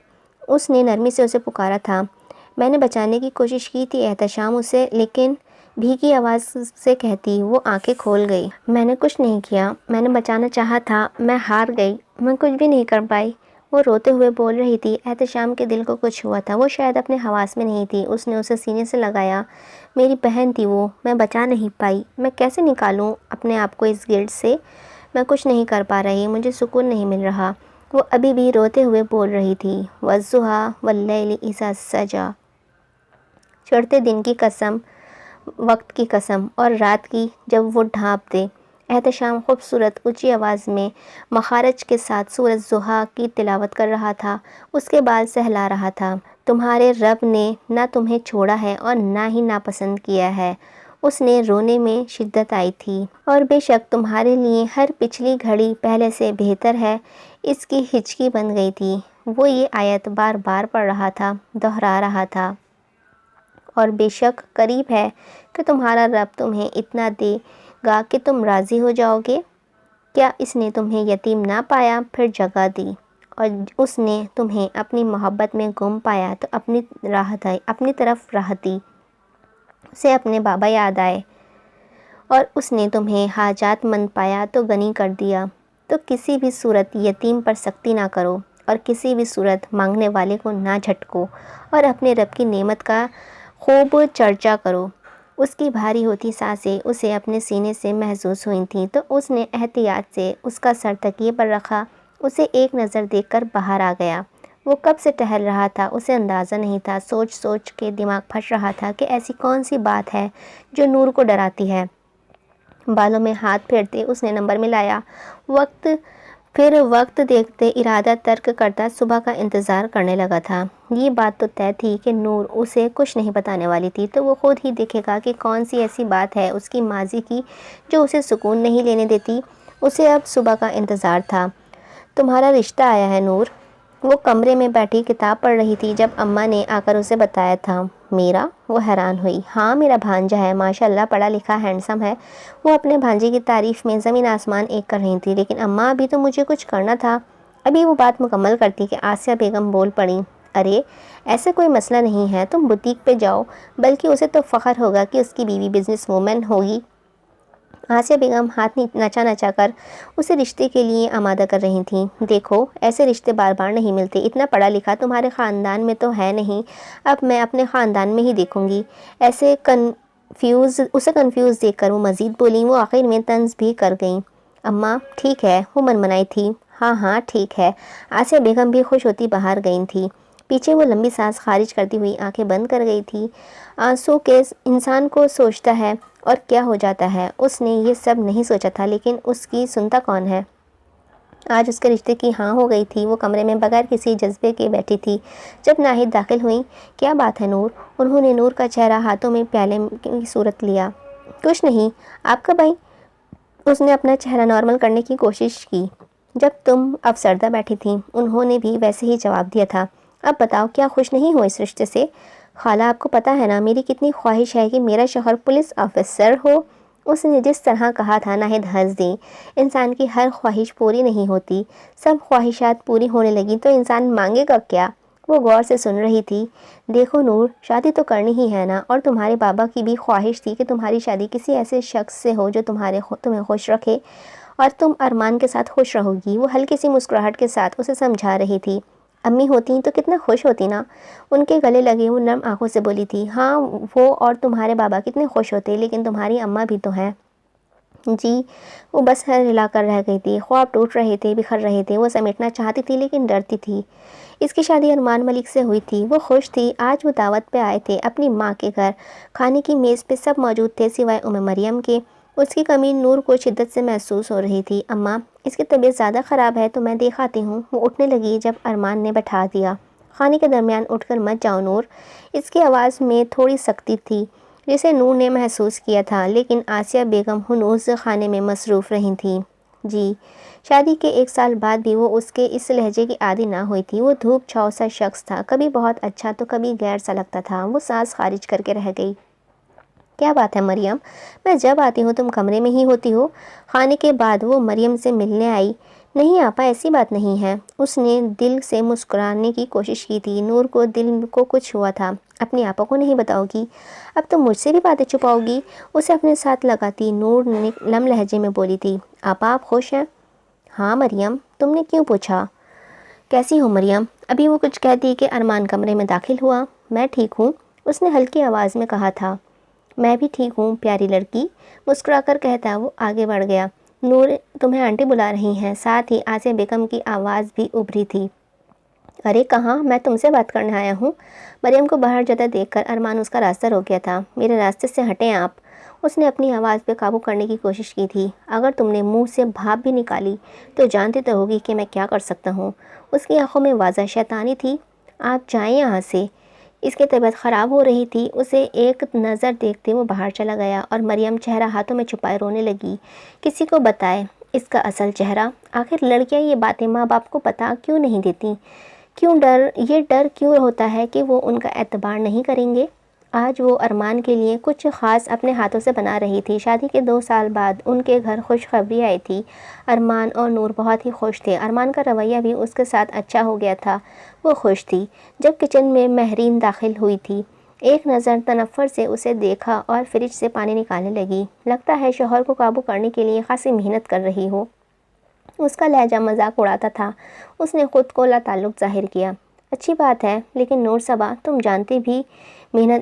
اس نے نرمی سے اسے پکارا تھا۔ میں نے بچانے کی کوشش کی تھی احتشام اسے، لیکن بھیگی آواز سے کہتی۔ وہ آنکھیں کھول گئی۔ میں نے کچھ نہیں کیا، میں نے بچانا چاہا تھا، میں ہار گئی، میں کچھ بھی نہیں کر پائی۔ وہ روتے ہوئے بول رہی تھی۔ احتشام کے دل کو کچھ ہوا تھا، وہ شاید اپنے حواس میں نہیں تھی۔ اس نے اسے سینے سے لگایا۔ میری بہن تھی وہ، میں بچا نہیں پائی، میں کیسے نکالوں اپنے آپ کو اس گلٹ سے؟ میں کچھ نہیں کر پا رہی، مجھے سکون نہیں مل رہا۔ وہ ابھی بھی روتے ہوئے بول رہی تھی۔ والضحیٰ واللیل اذا سجیٰ، چڑھتے دن کی قسم، وقت کی قسم، اور رات کی جب وہ ڈھانپ دے۔ احتشام خوبصورت اونچی آواز میں مخارج کے ساتھ سورۃ ضحیٰ کی تلاوت کر رہا تھا۔ اس کے بال سہلا رہا تھا۔ تمہارے رب نے نہ تمہیں چھوڑا ہے اور نہ ہی ناپسند کیا ہے۔ اس نے رونے میں شدت آئی تھی۔ اور بے شک تمہارے لیے ہر پچھلی گھڑی پہلے سے بہتر ہے۔ اس کی ہچکی بن گئی تھی۔ وہ یہ آیت بار بار پڑھ رہا تھا، دہرا رہا تھا۔ اور بے شک قریب ہے کہ تمہارا رب تمہیں اتنا دے گا کہ تم راضی ہو جاؤ گے۔ کیا اس نے تمہیں یتیم نہ پایا، پھر جگہ دی، اور اس نے تمہیں اپنی محبت میں گم پایا تو اپنی طرف راہ دی۔ اسے اپنے بابا یاد آئے، اور اس نے تمہیں حاجات مند پایا تو غنی کر دیا۔ تو کسی بھی صورت یتیم پر سختی نہ کرو اور کسی بھی صورت مانگنے والے کو نہ جھٹکو اور اپنے رب کی نعمت کا خوب چرچا کرو۔ اس کی بھاری ہوتی سانسیں اسے اپنے سینے سے محسوس ہوئی تھیں تو اس نے احتیاط سے اس کا سر تکیے پر رکھا۔ اسے ایک نظر دیکھ کر باہر آ گیا۔ وہ کب سے ٹہل رہا تھا اسے اندازہ نہیں تھا۔ سوچ سوچ کے دماغ پھٹ رہا تھا کہ ایسی کون سی بات ہے جو نور کو ڈراتی ہے۔ بالوں میں ہاتھ پھیرتے اس نے نمبر ملایا، وقت دیکھتے ارادہ ترک کرتا صبح کا انتظار کرنے لگا تھا۔ یہ بات تو طے تھی کہ نور اسے کچھ نہیں بتانے والی تھی، تو وہ خود ہی دیکھے گا کہ کون سی ایسی بات ہے اس کی ماضی کی جو اسے سکون نہیں لینے دیتی۔ اسے اب صبح کا انتظار تھا۔ تمہارا رشتہ آیا ہے نور۔ وہ کمرے میں بیٹھی کتاب پڑھ رہی تھی جب اماں نے آ کر اسے بتایا تھا۔ میرا؟ وہ حیران ہوئی۔ ہاں میرا بھانجا ہے، ماشاءاللہ پڑھا لکھا ہینڈسم ہے۔ وہ اپنے بھانجے کی تعریف میں زمین آسمان ایک کر رہی تھی۔ لیکن اماں ابھی تو مجھے کچھ کرنا تھا۔ ابھی وہ بات مکمل کرتی کہ آسیہ بیگم بول پڑیں، ارے ایسا کوئی مسئلہ نہیں ہے، تم بوتیک پہ جاؤ، بلکہ اسے تو فخر ہوگا کہ اس کی بیوی بزنس وومن ہوگی۔ آسیہ بیگم ہاتھ نچا نچا کر اسے رشتے کے لیے آمادہ کر رہی تھیں۔ دیکھو ایسے رشتے بار بار نہیں ملتے، اتنا پڑھا لکھا تمہارے خاندان میں تو ہے نہیں، اب میں اپنے خاندان میں ہی دیکھوں گی۔ اسے کنفیوز دیکھ کر وہ مزید بولیں۔ وہ آخر میں طنز بھی کر گئیں۔ اماں ٹھیک ہے، وہ منمنائی تھی۔ ہاں ٹھیک ہے۔ آسیہ بیگم بھی خوش ہوتی باہر گئی تھی۔ پیچھے وہ لمبی سانس خارج کرتی ہوئی آنکھیں بند کر گئی تھی۔ آنسو کے انسان کو سوچتا ہے اور کیا ہو جاتا ہے۔ اس نے یہ سب نہیں سوچا تھا، لیکن اس کی سنتا کون ہے۔ آج اس کے رشتے کی ہاں ہو گئی تھی۔ وہ کمرے میں بغیر کسی جذبے کے بیٹھی تھی جب ناہید داخل ہوئیں۔ کیا بات ہے نور؟ انہوں نے نور کا چہرہ ہاتھوں میں پیالے کی صورت لیا۔ کچھ نہیں، آپ کب آئی؟ اس نے اپنا چہرہ نارمل کرنے کی کوشش کی۔ جب تم افسردہ بیٹھی تھیں۔ انہوں نے بھی ویسے ہی جواب دیا تھا۔ اب بتاؤ کیا خوش نہیں ہو اس رشتے سے؟ خالہ آپ کو پتہ ہے نا میری کتنی خواہش ہے کہ میرا شوہر پولیس آفیسر ہو۔ اس نے جس طرح کہا تھا ناہید ہنس دی۔ انسان کی ہر خواہش پوری نہیں ہوتی، سب خواہشات پوری ہونے لگیں تو انسان مانگے گا کیا؟ وہ غور سے سن رہی تھی۔ دیکھو نور، شادی تو کرنی ہی ہے نا، اور تمہارے بابا کی بھی خواہش تھی کہ تمہاری شادی کسی ایسے شخص سے ہو جو تمہیں خوش رکھے اور تم ارمان کے ساتھ خوش رہو گی۔ وہ ہلکی سی مسکراہٹ کے ساتھ اسے سمجھا رہی تھی۔ امی ہوتی تو کتنا خوش ہوتی نا۔ ان کے گلے لگے وہ نرم آنکھوں سے بولی تھی۔ ہاں وہ اور تمہارے بابا کتنے خوش ہوتے، لیکن تمہاری اماں بھی تو ہیں۔ جی، وہ بس ہلا کر رہ گئی تھی۔ خواب ٹوٹ رہے تھے، بکھر رہے تھے۔ وہ سمیٹنا چاہتی تھی لیکن ڈرتی تھی۔ اس کی شادی ارمان ملک سے ہوئی تھی۔ وہ خوش تھی۔ آج وہ دعوت پہ آئے تھے اپنی ماں کے گھر۔ کھانے کی میز پہ سب موجود تھے سوائے مریم کے۔ اس کی کمی نور کو شدت سے محسوس ہو رہی تھی۔ اماں اس کی طبیعت زیادہ خراب ہے تو میں دیکھ آتی ہوں۔ وہ اٹھنے لگی جب ارمان نے بٹھا دیا۔ کھانے کے درمیان اٹھ کر مت جاؤ نور۔ اس کی آواز میں تھوڑی سختی تھی جسے نور نے محسوس کیا تھا، لیکن آسیہ بیگم ہنوز کھانے میں مصروف رہی تھیں۔ جی، شادی کے 1 سال بعد بھی وہ اس کے اس لہجے کی عادی نہ ہوئی تھی۔ وہ دھوپ چھاؤں سا شخص تھا، کبھی بہت اچھا تو کبھی غیر سا لگتا تھا۔ وہ سانس خارج کر کے رہ گئی۔ کیا بات ہے مریم، میں جب آتی ہوں تم کمرے میں ہی ہوتی ہو؟ کھانے کے بعد وہ مریم سے ملنے آئی۔ نہیں آپا، ایسی بات نہیں ہے۔ اس نے دل سے مسکرانے کی کوشش کی تھی۔ نور کو دل کو کچھ ہوا تھا۔ اپنی آپا کو نہیں بتاؤ گی؟ اب تم مجھ سے بھی باتیں چھپاؤ گی؟ اسے اپنے ساتھ لگاتی نور نے نم لہجے میں بولی تھی۔ آپا آپ خوش ہیں؟ ہاں مریم، تم نے کیوں پوچھا؟ کیسی ہو مریم؟ ابھی وہ کچھ کہتی کہ ارمان کمرے میں داخل ہوا۔ میں ٹھیک ہوں، اس نے ہلکی آواز میں کہا تھا۔ میں بھی ٹھیک ہوں پیاری لڑکی، مسکرا کر کہتا وہ آگے بڑھ گیا۔ نور تمہیں آنٹی بلا رہی ہیں۔ ساتھ ہی آسیہ بیگم کی آواز بھی ابھری تھی۔ ارے کہاں، میں تم سے بات کرنے آیا ہوں۔ مریم کو باہر جاتا دیکھ کر ارمان اس کا راستہ روک گیا تھا۔ میرے راستے سے ہٹیں آپ۔ اس نے اپنی آواز پہ قابو کرنے کی کوشش کی تھی۔ اگر تم نے منہ سے بھاپ بھی نکالی تو جانتی تو ہوگی کہ میں کیا کر سکتا ہوں۔ اس کی آنکھوں میں واضح شیطانی تھی۔ آپ جائیں یہاں سے۔ اس کی طبیعت خراب ہو رہی تھی۔ اسے ایک نظر دیکھتے وہ باہر چلا گیا اور مریم چہرہ ہاتھوں میں چھپائے رونے لگی۔ کسی کو بتائے اس کا اصل چہرہ؟ آخر لڑکیاں یہ باتیں ماں باپ کو پتہ کیوں نہیں دیتی؟ یہ ڈر کیوں ہوتا ہے کہ وہ ان کا اعتبار نہیں کریں گے؟ آج وہ ارمان کے لیے کچھ خاص اپنے ہاتھوں سے بنا رہی تھی۔ شادی کے 2 سال بعد ان کے گھر خوشخبری آئی تھی۔ ارمان اور نور بہت ہی خوش تھے۔ ارمان کا رویہ بھی اس کے ساتھ اچھا ہو گیا تھا۔ وہ خوش تھی۔ جب کچن میں مہرین داخل ہوئی تھی، ایک نظر تنفر سے اسے دیکھا اور فریج سے پانی نکالنے لگی۔ لگتا ہے شوہر کو قابو کرنے کے لیے خاصی محنت کر رہی ہو۔ اس کا لہجہ مذاق اڑاتا تھا۔ اس نے خود کو لاتعلق ظاہر کیا۔ اچھی بات ہے، لیکن نور صبا، تم جانتی بھی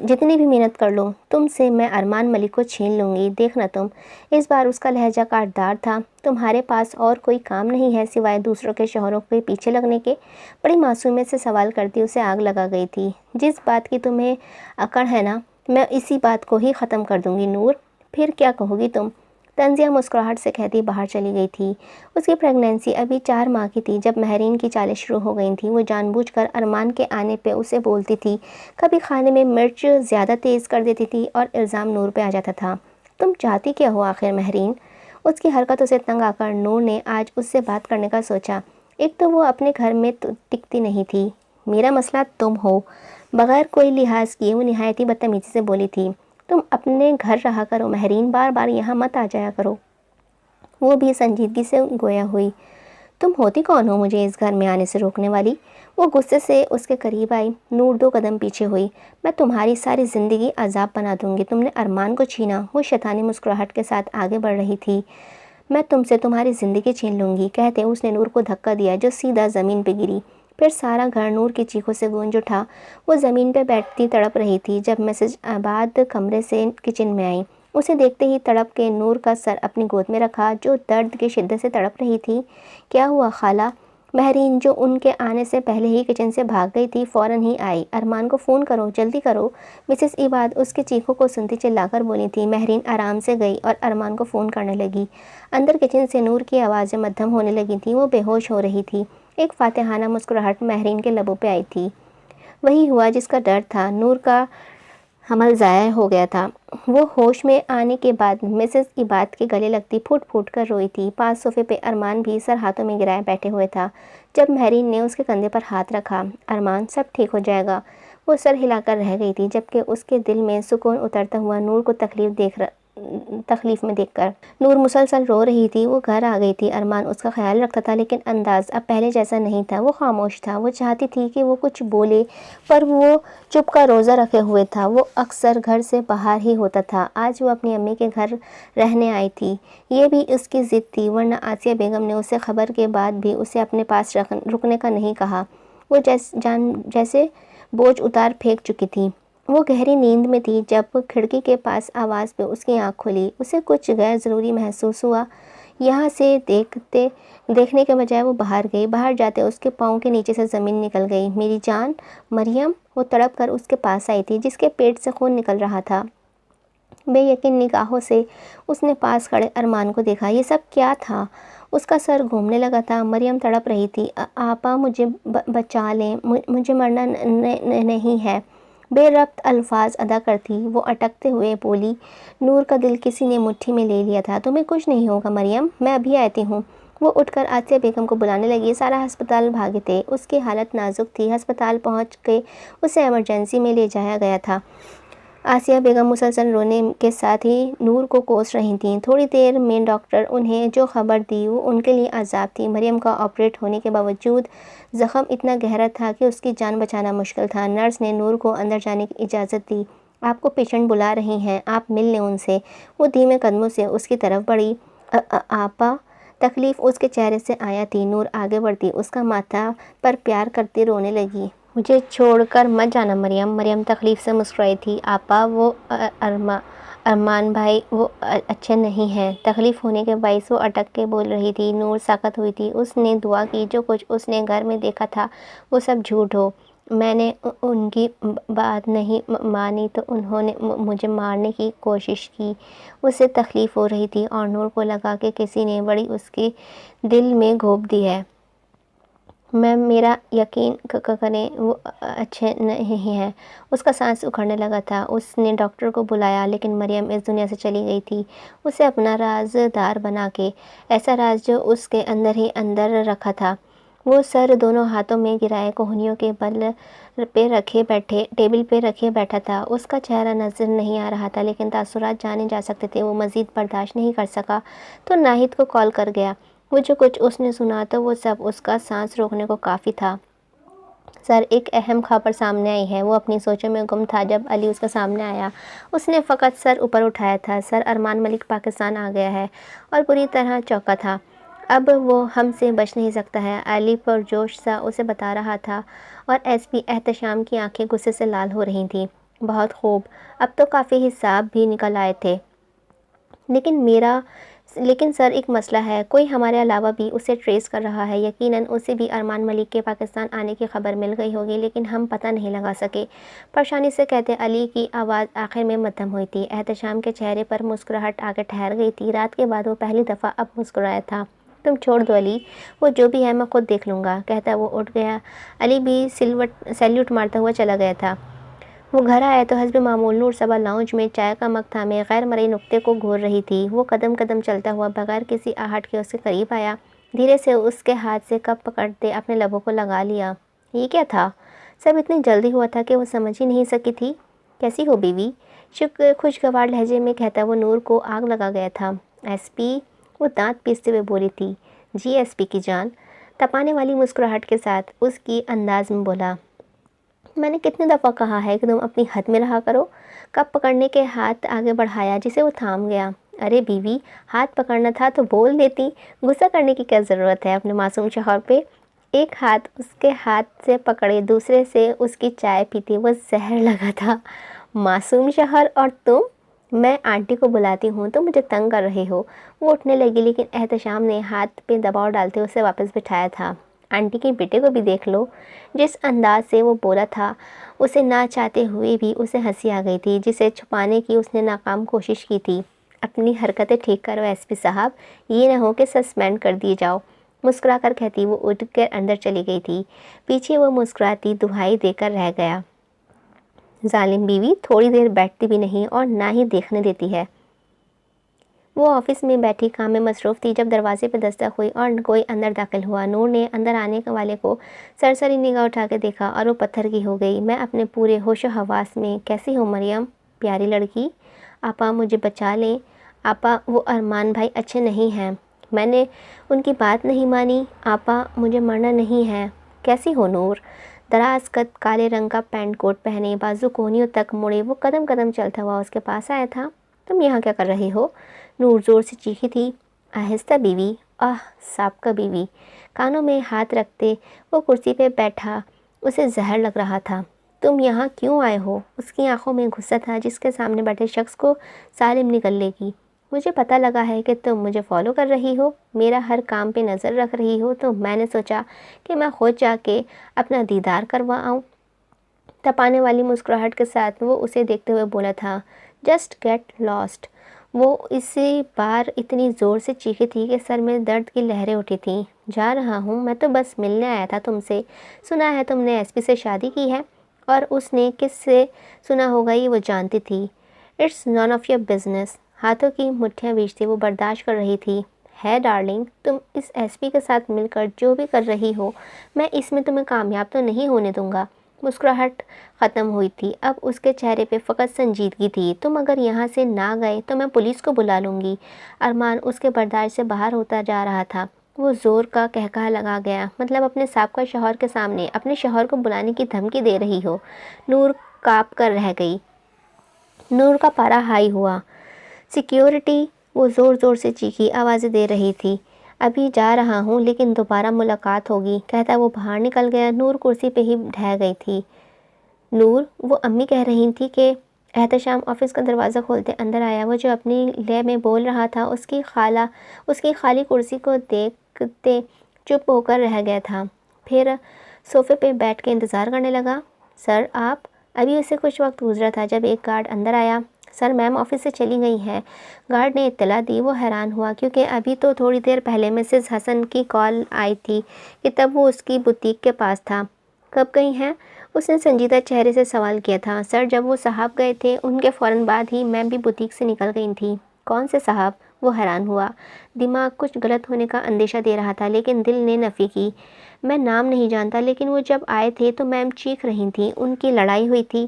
جتنی بھی محنت کر لوں تم سے میں ارمان ملک کو چھین لوں گی، دیکھنا تم۔ اس بار اس کا لہجہ کاٹدار تھا۔ تمہارے پاس اور کوئی کام نہیں ہے سوائے دوسروں کے شوہروں کے پیچھے لگنے کے؟ بڑی معصومیت سے سوال کرتی اسے آگ لگا گئی تھی۔ جس بات کی تمہیں اکڑ ہے نا، میں اسی بات کو ہی ختم کر دوں گی نور۔ پھر کیا کہو گی تم؟ تنزیہ مسکراہٹ سے کہتی باہر چلی گئی تھی۔ اس کی پریگنینسی ابھی 4 ماہ کی تھی جب مہرین کی چالیں شروع ہو گئی تھیں۔ وہ جان بوجھ کر ارمان کے آنے پہ اسے بولتی تھی، کبھی کھانے میں مرچ زیادہ تیز کر دیتی تھی اور الزام نور پہ آ جاتا تھا۔ تم چاہتی کیا ہو آخر مہرین؟ اس کی حرکتوں سے تنگ آ کر نور نے آج اس سے بات کرنے کا سوچا۔ ایک تو وہ اپنے گھر میں ٹکتی نہیں تھی، میرا مسئلہ تم ہو۔ بغیر کوئی لحاظ کیے وہ نہایت ہی بدتمیزی سے بولی تھی، تم اپنے گھر رہا کرو مہرین، بار بار یہاں مت آ جایا کرو۔ وہ بھی سنجیدگی سے گویا ہوئی۔ تم ہوتی کون ہو مجھے اس گھر میں آنے سے روکنے والی؟ وہ غصے سے اس کے قریب آئی۔ نور 2 قدم پیچھے ہوئی۔ میں تمہاری ساری زندگی عذاب بنا دوں گی، تم نے ارمان کو چھینا۔ وہ شیطانی مسکراہٹ کے ساتھ آگے بڑھ رہی تھی۔ میں تم سے تمہاری زندگی چھین لوں گی، کہتے اس نے نور کو دھکا دیا جو سیدھا زمین پہ گری۔ پھر سارا گھر نور کی چیخوں سے گونج اٹھا۔ وہ زمین پہ بیٹھتی تڑپ رہی تھی جب مسز آباد کمرے سے کچن میں آئی۔ اسے دیکھتے ہی تڑپ کے نور کا سر اپنی گود میں رکھا جو درد کی شدت سے تڑپ رہی تھی۔ کیا ہوا خالہ؟ مہرین جو ان کے آنے سے پہلے ہی کچن سے بھاگ گئی تھی فوراً ہی آئی۔ ارمان کو فون کرو، جلدی کرو۔ مسز عباد اس کی چیخوں کو سنتی چلا کر بولی تھی۔ مہرین آرام سے گئی اور ارمان کو فون کرنے لگی۔ اندر کچن سے نور کی آوازیں مدھم ہونے لگی تھیں، وہ بے ہوش ہو رہی تھی۔ ایک فاتحانہ مسکراہٹ مہرین کے لبوں پہ آئی تھی۔ وہی ہوا جس کا ڈر تھا، نور کا حمل ضائع ہو گیا تھا۔ وہ ہوش میں آنے کے بعد مسز عباد کے گلے لگتی پھوٹ پھوٹ کر روئی تھی۔ پاس صوفے پہ ارمان بھی سر ہاتھوں میں گرائے بیٹھے ہوئے تھا۔ جب مہرین نے اس کے کندھے پر ہاتھ رکھا، ارمان سب ٹھیک ہو جائے گا، وہ سر ہلا کر رہ گئی تھی جبکہ اس کے دل میں سکون اترتا ہوا نور کو تکلیف میں دیکھ کر۔ نور مسلسل رو رہی تھی، وہ گھر آ گئی تھی۔ ارمان اس کا خیال رکھتا تھا لیکن انداز اب پہلے جیسا نہیں تھا، وہ خاموش تھا۔ وہ چاہتی تھی کہ وہ کچھ بولے پر وہ چپ کا روزہ رکھے ہوئے تھا۔ وہ اکثر گھر سے باہر ہی ہوتا تھا۔ آج وہ اپنی امی کے گھر رہنے آئی تھی، یہ بھی اس کی ضد تھی، ورنہ آسیہ بیگم نے اسے خبر کے بعد بھی اسے اپنے پاس رکنے کا نہیں کہا۔ وہ جیسے بوجھ اتار پھینک چکی تھی۔ وہ گہری نیند میں تھی جب کھڑکی کے پاس آواز پہ اس کی آنکھ کھلی۔ اسے کچھ غیر ضروری محسوس ہوا۔ یہاں سے دیکھنے کے بجائے وہ باہر گئی۔ باہر جاتے اس کے پاؤں کے نیچے سے زمین نکل گئی۔ میری جان، مریم! وہ تڑپ کر اس کے پاس آئی تھی جس کے پیٹ سے خون نکل رہا تھا۔ بے یقین نگاہوں سے اس نے پاس کھڑے ارمان کو دیکھا۔ یہ سب کیا تھا؟ اس کا سر گھومنے لگا تھا۔ مریم تڑپ رہی تھی۔ آپا مجھے بچا لیں، مجھے مرنا نہیں ہے، بے ربط الفاظ ادا کرتی وہ اٹکتے ہوئے بولی۔ نور کا دل کسی نے مٹھی میں لے لیا تھا۔ تمہیں کچھ نہیں ہوگا مریم، میں ابھی آتی ہوں۔ وہ اٹھ کر آسیہ بیگم کو بلانے لگی۔ سارا ہسپتال بھاگے تھے، اس کی حالت نازک تھی۔ ہسپتال پہنچ کے اسے ایمرجنسی میں لے جایا گیا تھا۔ آسیہ بیگم مسلسل رونے کے ساتھ ہی نور کو کوس رہی تھیں۔ تھوڑی دیر میں ڈاکٹر انہیں جو خبر دی وہ ان کے لیے عذاب تھی۔ مریم کا آپریٹ ہونے کے باوجود زخم اتنا گہرا تھا کہ اس کی جان بچانا مشکل تھا۔ نرس نے نور کو اندر جانے کی اجازت دی۔ آپ کو پیشنٹ بلا رہے ہیں، آپ مل لیں ان سے۔ وہ دھیمے قدموں سے اس کی طرف بڑھی۔ آپا! تکلیف اس کے چہرے سے آیا تھی۔ نور آگے بڑھتی اس کا ماتھا پر پیار کرتی رونے لگی۔ مجھے چھوڑ کر مت جانا مریم۔ مریم تکلیف سے مسکرائی تھی۔ آپا، وہ ارمان بھائی وہ اچھے نہیں ہیں۔ تکلیف ہونے کے باعث وہ اٹک کے بول رہی تھی۔ نور ساکت ہوئی تھی۔ اس نے دعا کی جو کچھ اس نے گھر میں دیکھا تھا وہ سب جھوٹ ہو۔ میں نے ان کی بات نہیں مانی تو انہوں نے مجھے مارنے کی کوشش کی۔ اسے تکلیف ہو رہی تھی اور نور کو لگا کہ کسی نے بڑی اس کے دل میں گھونپ دی ہے۔ میرا یقین کریں وہ اچھے نہیں ہیں۔ اس کا سانس اکھڑنے لگا تھا۔ اس نے ڈاکٹر کو بلایا لیکن مریم اس دنیا سے چلی گئی تھی، اسے اپنا رازدار بنا کے، ایسا راز جو اس کے اندر ہی اندر رکھا تھا۔ وہ سر دونوں ہاتھوں میں گرائے کوہنیوں کے بل پہ ٹیبل پہ رکھے بیٹھا تھا۔ اس کا چہرہ نظر نہیں آ رہا تھا لیکن تاثرات جانے جا سکتے تھے۔ وہ مزید برداشت نہیں کر سکا تو ناہید کو کال کر گیا۔ وہ جو کچھ اس نے سنا تو وہ سب اس کا سانس روکنے کو کافی تھا۔ سر، ایک اہم خبر سامنے آئی ہے۔ وہ اپنی سوچوں میں گم تھا جب علی اس کے سامنے آیا۔ اس نے فقط سر اوپر اٹھایا تھا۔ سر، ارمان ملک پاکستان آ گیا ہے، اور پوری طرح چونکا تھا۔ اب وہ ہم سے بچ نہیں سکتا ہے، علی پرجوش سا اسے بتا رہا تھا، اور ایس پی احتشام کی آنکھیں غصے سے لال ہو رہی تھیں۔ بہت خوب، اب تو کافی حساب بھی نکل آئے تھے، لیکن سر ایک مسئلہ ہے، کوئی ہمارے علاوہ بھی اسے ٹریس کر رہا ہے۔ یقیناً اسے بھی ارمان ملک کے پاکستان آنے کی خبر مل گئی ہوگی، لیکن ہم پتہ نہیں لگا سکے، پریشانی سے کہتے علی کی آواز آخر میں مدھم ہوئی تھی۔ احتشام کے چہرے پر مسکراہٹ آ کے ٹھہر گئی تھی۔ رات کے بعد وہ پہلی دفعہ اب مسکرایا تھا۔ تم چھوڑ دو علی، وہ جو بھی ہے میں خود دیکھ لوں گا، کہتا وہ اٹھ گیا۔ علی بھی سیلیوٹ مارتا ہوا چلا گیا تھا۔ وہ گھر آیا تو حسب معمول نور صبا لاؤنج میں چائے کا مگ تھامے غیر مرئی نقطے کو گھور رہی تھی۔ وہ قدم قدم چلتا ہوا بغیر کسی آہٹ کے اس کے قریب آیا، دھیرے سے اس کے ہاتھ سے کپ پکڑتے اپنے لبوں کو لگا لیا۔ یہ کیا تھا؟ سب اتنی جلدی ہوا تھا کہ وہ سمجھ ہی نہیں سکی تھی۔ کیسی ہو بیوی؟ خوشگوار لہجے میں کہتا وہ نور کو آگ لگا گیا تھا۔ S P? وہ دانت پیستے ہوئے بولی تھی۔ جی ایس پی کی جان، تپانے والی مسکراہٹ کے ساتھ اس کی انداز میں بولا۔ میں نے کتنے دفعہ کہا ہے کہ تم اپنی حد میں رہا کرو۔ کپ پکڑنے کے ہاتھ آگے بڑھایا جسے وہ تھام گیا۔ ارے بیوی، ہاتھ پکڑنا تھا تو بول دیتی، غصہ کرنے کی کیا ضرورت ہے اپنے معصوم شوہر پہ؟ ایک ہاتھ اس کے ہاتھ سے پکڑے دوسرے سے اس کی چائے پیتی وہ زہر لگا تھا۔ معصوم شوہر اور تم؟ میں آنٹی کو بلاتی ہوں، تم مجھے تنگ کر رہے ہو۔ وہ اٹھنے لگی لیکن احتشام نے ہاتھ پہ دباؤ ڈالتے اسے واپس بٹھایا تھا۔ آنٹی کے بیٹے کو بھی دیکھ لو۔ جس انداز سے وہ بولا تھا، اسے نہ چاہتے ہوئے بھی اسے ہنسی آ گئی تھی، جسے چھپانے کی اس نے ناکام کوشش کی تھی۔ اپنی حرکتیں ٹھیک کرو ایس پی صاحب، یہ نہ ہو کہ سسپینڈ کر دیے جاؤ، مسکرا کر کہتی وہ اٹھ کر اندر چلی گئی تھی۔ پیچھے وہ مسکراتی دہائی دے کر رہ گیا۔ ظالم بیوی، تھوڑی دیر بیٹھتی بھی نہیں اور نہ ہی دیکھنے دیتی ہے۔ وہ آفس میں بیٹھی کام میں مصروف تھی جب دروازے پہ دستک ہوئی اور کوئی اندر داخل ہوا۔ نور نے اندر آنے والے کو سرسری نگاہ اٹھا کے دیکھا اور وہ پتھر کی ہو گئی۔ میں اپنے پورے ہوش و حواس میں، کیسی ہو مریم پیاری لڑکی؟ آپا مجھے بچا لیں۔ آپا وہ ارمان بھائی اچھے نہیں ہیں، میں نے ان کی بات نہیں مانی۔ آپا مجھے مرنا نہیں ہے۔ کیسی ہو نور؟ دراز قد کالے رنگ کا پینٹ کوٹ پہنے بازو کونیوں تک مڑے وہ قدم قدم چلتا ہوا اس کے پاس آیا تھا۔ تم یہاں کیا کر رہے ہو؟ نور زور سے چیخی تھی۔ آہستہ بیوی، سابقہ بیوی۔ کانوں میں ہاتھ رکھتے وہ کرسی پہ بیٹھا، اسے زہر لگ رہا تھا۔ تم یہاں کیوں آئے ہو؟ اس کی آنکھوں میں غصہ تھا جس کے سامنے بیٹھے شخص کو سالم نکلنے کی۔ مجھے پتہ لگا ہے کہ تم مجھے فالو کر رہی ہو، میرا ہر کام پہ نظر رکھ رہی ہو، تو میں نے سوچا کہ میں خود جا کے اپنا دیدار کروا آؤں۔ تپانے والی مسکراہٹ کے ساتھ وہ اسے دیکھتے ہوئے بولا تھا۔ Just get lost. وہ اسی بار اتنی زور سے چیخی تھی کہ سر میں درد کی لہریں اٹھی تھیں۔ جا رہا ہوں، میں تو بس ملنے آیا تھا تم سے۔ سنا ہے تم نے ایس پی سے شادی کی ہے، اور اس نے کس سے سنا ہوگا یہ وہ جانتی تھی۔ It's none of your business. ہاتھوں کی مٹھیاں بیچتی وہ برداشت کر رہی تھی۔ ہے ڈارلنگ، تم اس ایس پی کے ساتھ مل کر جو بھی کر رہی ہو، میں اس میں تمہیں کامیاب تو نہیں ہونے دوں گا۔ مسکراہٹ ختم ہوئی تھی، اب اس کے چہرے پہ فقط سنجیدگی تھی۔ تم اگر یہاں سے نہ گئے تو میں پولیس کو بلا لوں گی۔ ارمان اس کے برداشت سے باہر ہوتا جا رہا تھا۔ وہ زور کا قہقہہ لگا گیا۔ مطلب اپنے سابقہ شوہر کے سامنے اپنے شوہر کو بلانے کی دھمکی دے رہی ہو؟ نور کانپ کر رہ گئی۔ نور کا پارا ہائی ہوا۔ سیکیورٹی، وہ زور زور سے چیخی آوازیں دے رہی تھی۔ ابھی جا رہا ہوں لیکن دوبارہ ملاقات ہوگی، کہتا وہ باہر نکل گیا۔ نور کرسی پہ ہی ڈھہ گئی تھی۔ نور، وہ امی کہہ رہی تھی کہ احتشام آفس کا دروازہ کھولتے اندر آیا۔ وہ جو اپنی لے میں بول رہا تھا اس کی خالی کرسی کو دیکھتے چپ ہو کر رہ گیا تھا، پھر صوفے پہ بیٹھ کے انتظار کرنے لگا۔ سر آپ؟ ابھی اسے کچھ وقت گزرا تھا جب ایک گارڈ اندر آیا۔ سر میم آفس سے چلی گئی ہیں، گارڈ نے اطلاع دی۔ وہ حیران ہوا کیونکہ ابھی تو تھوڑی دیر پہلے مسز حسن کی کال آئی تھی کہ تب وہ اس کی بوتیک کے پاس تھا۔ کب گئی ہیں؟ اس نے سنجیدہ چہرے سے سوال کیا تھا۔ سر جب وہ صاحب گئے تھے ان کے فوراً بعد ہی میں بھی بوتیک سے نکل گئی تھی۔ کون سے صاحب؟ وہ حیران ہوا۔ دماغ کچھ غلط ہونے کا اندیشہ دے رہا تھا لیکن دل نے نفی کی۔ میں نام نہیں جانتا لیکن وہ جب آئے تھے تو میم چیخ رہی تھیں، ان کی لڑائی ہوئی تھی۔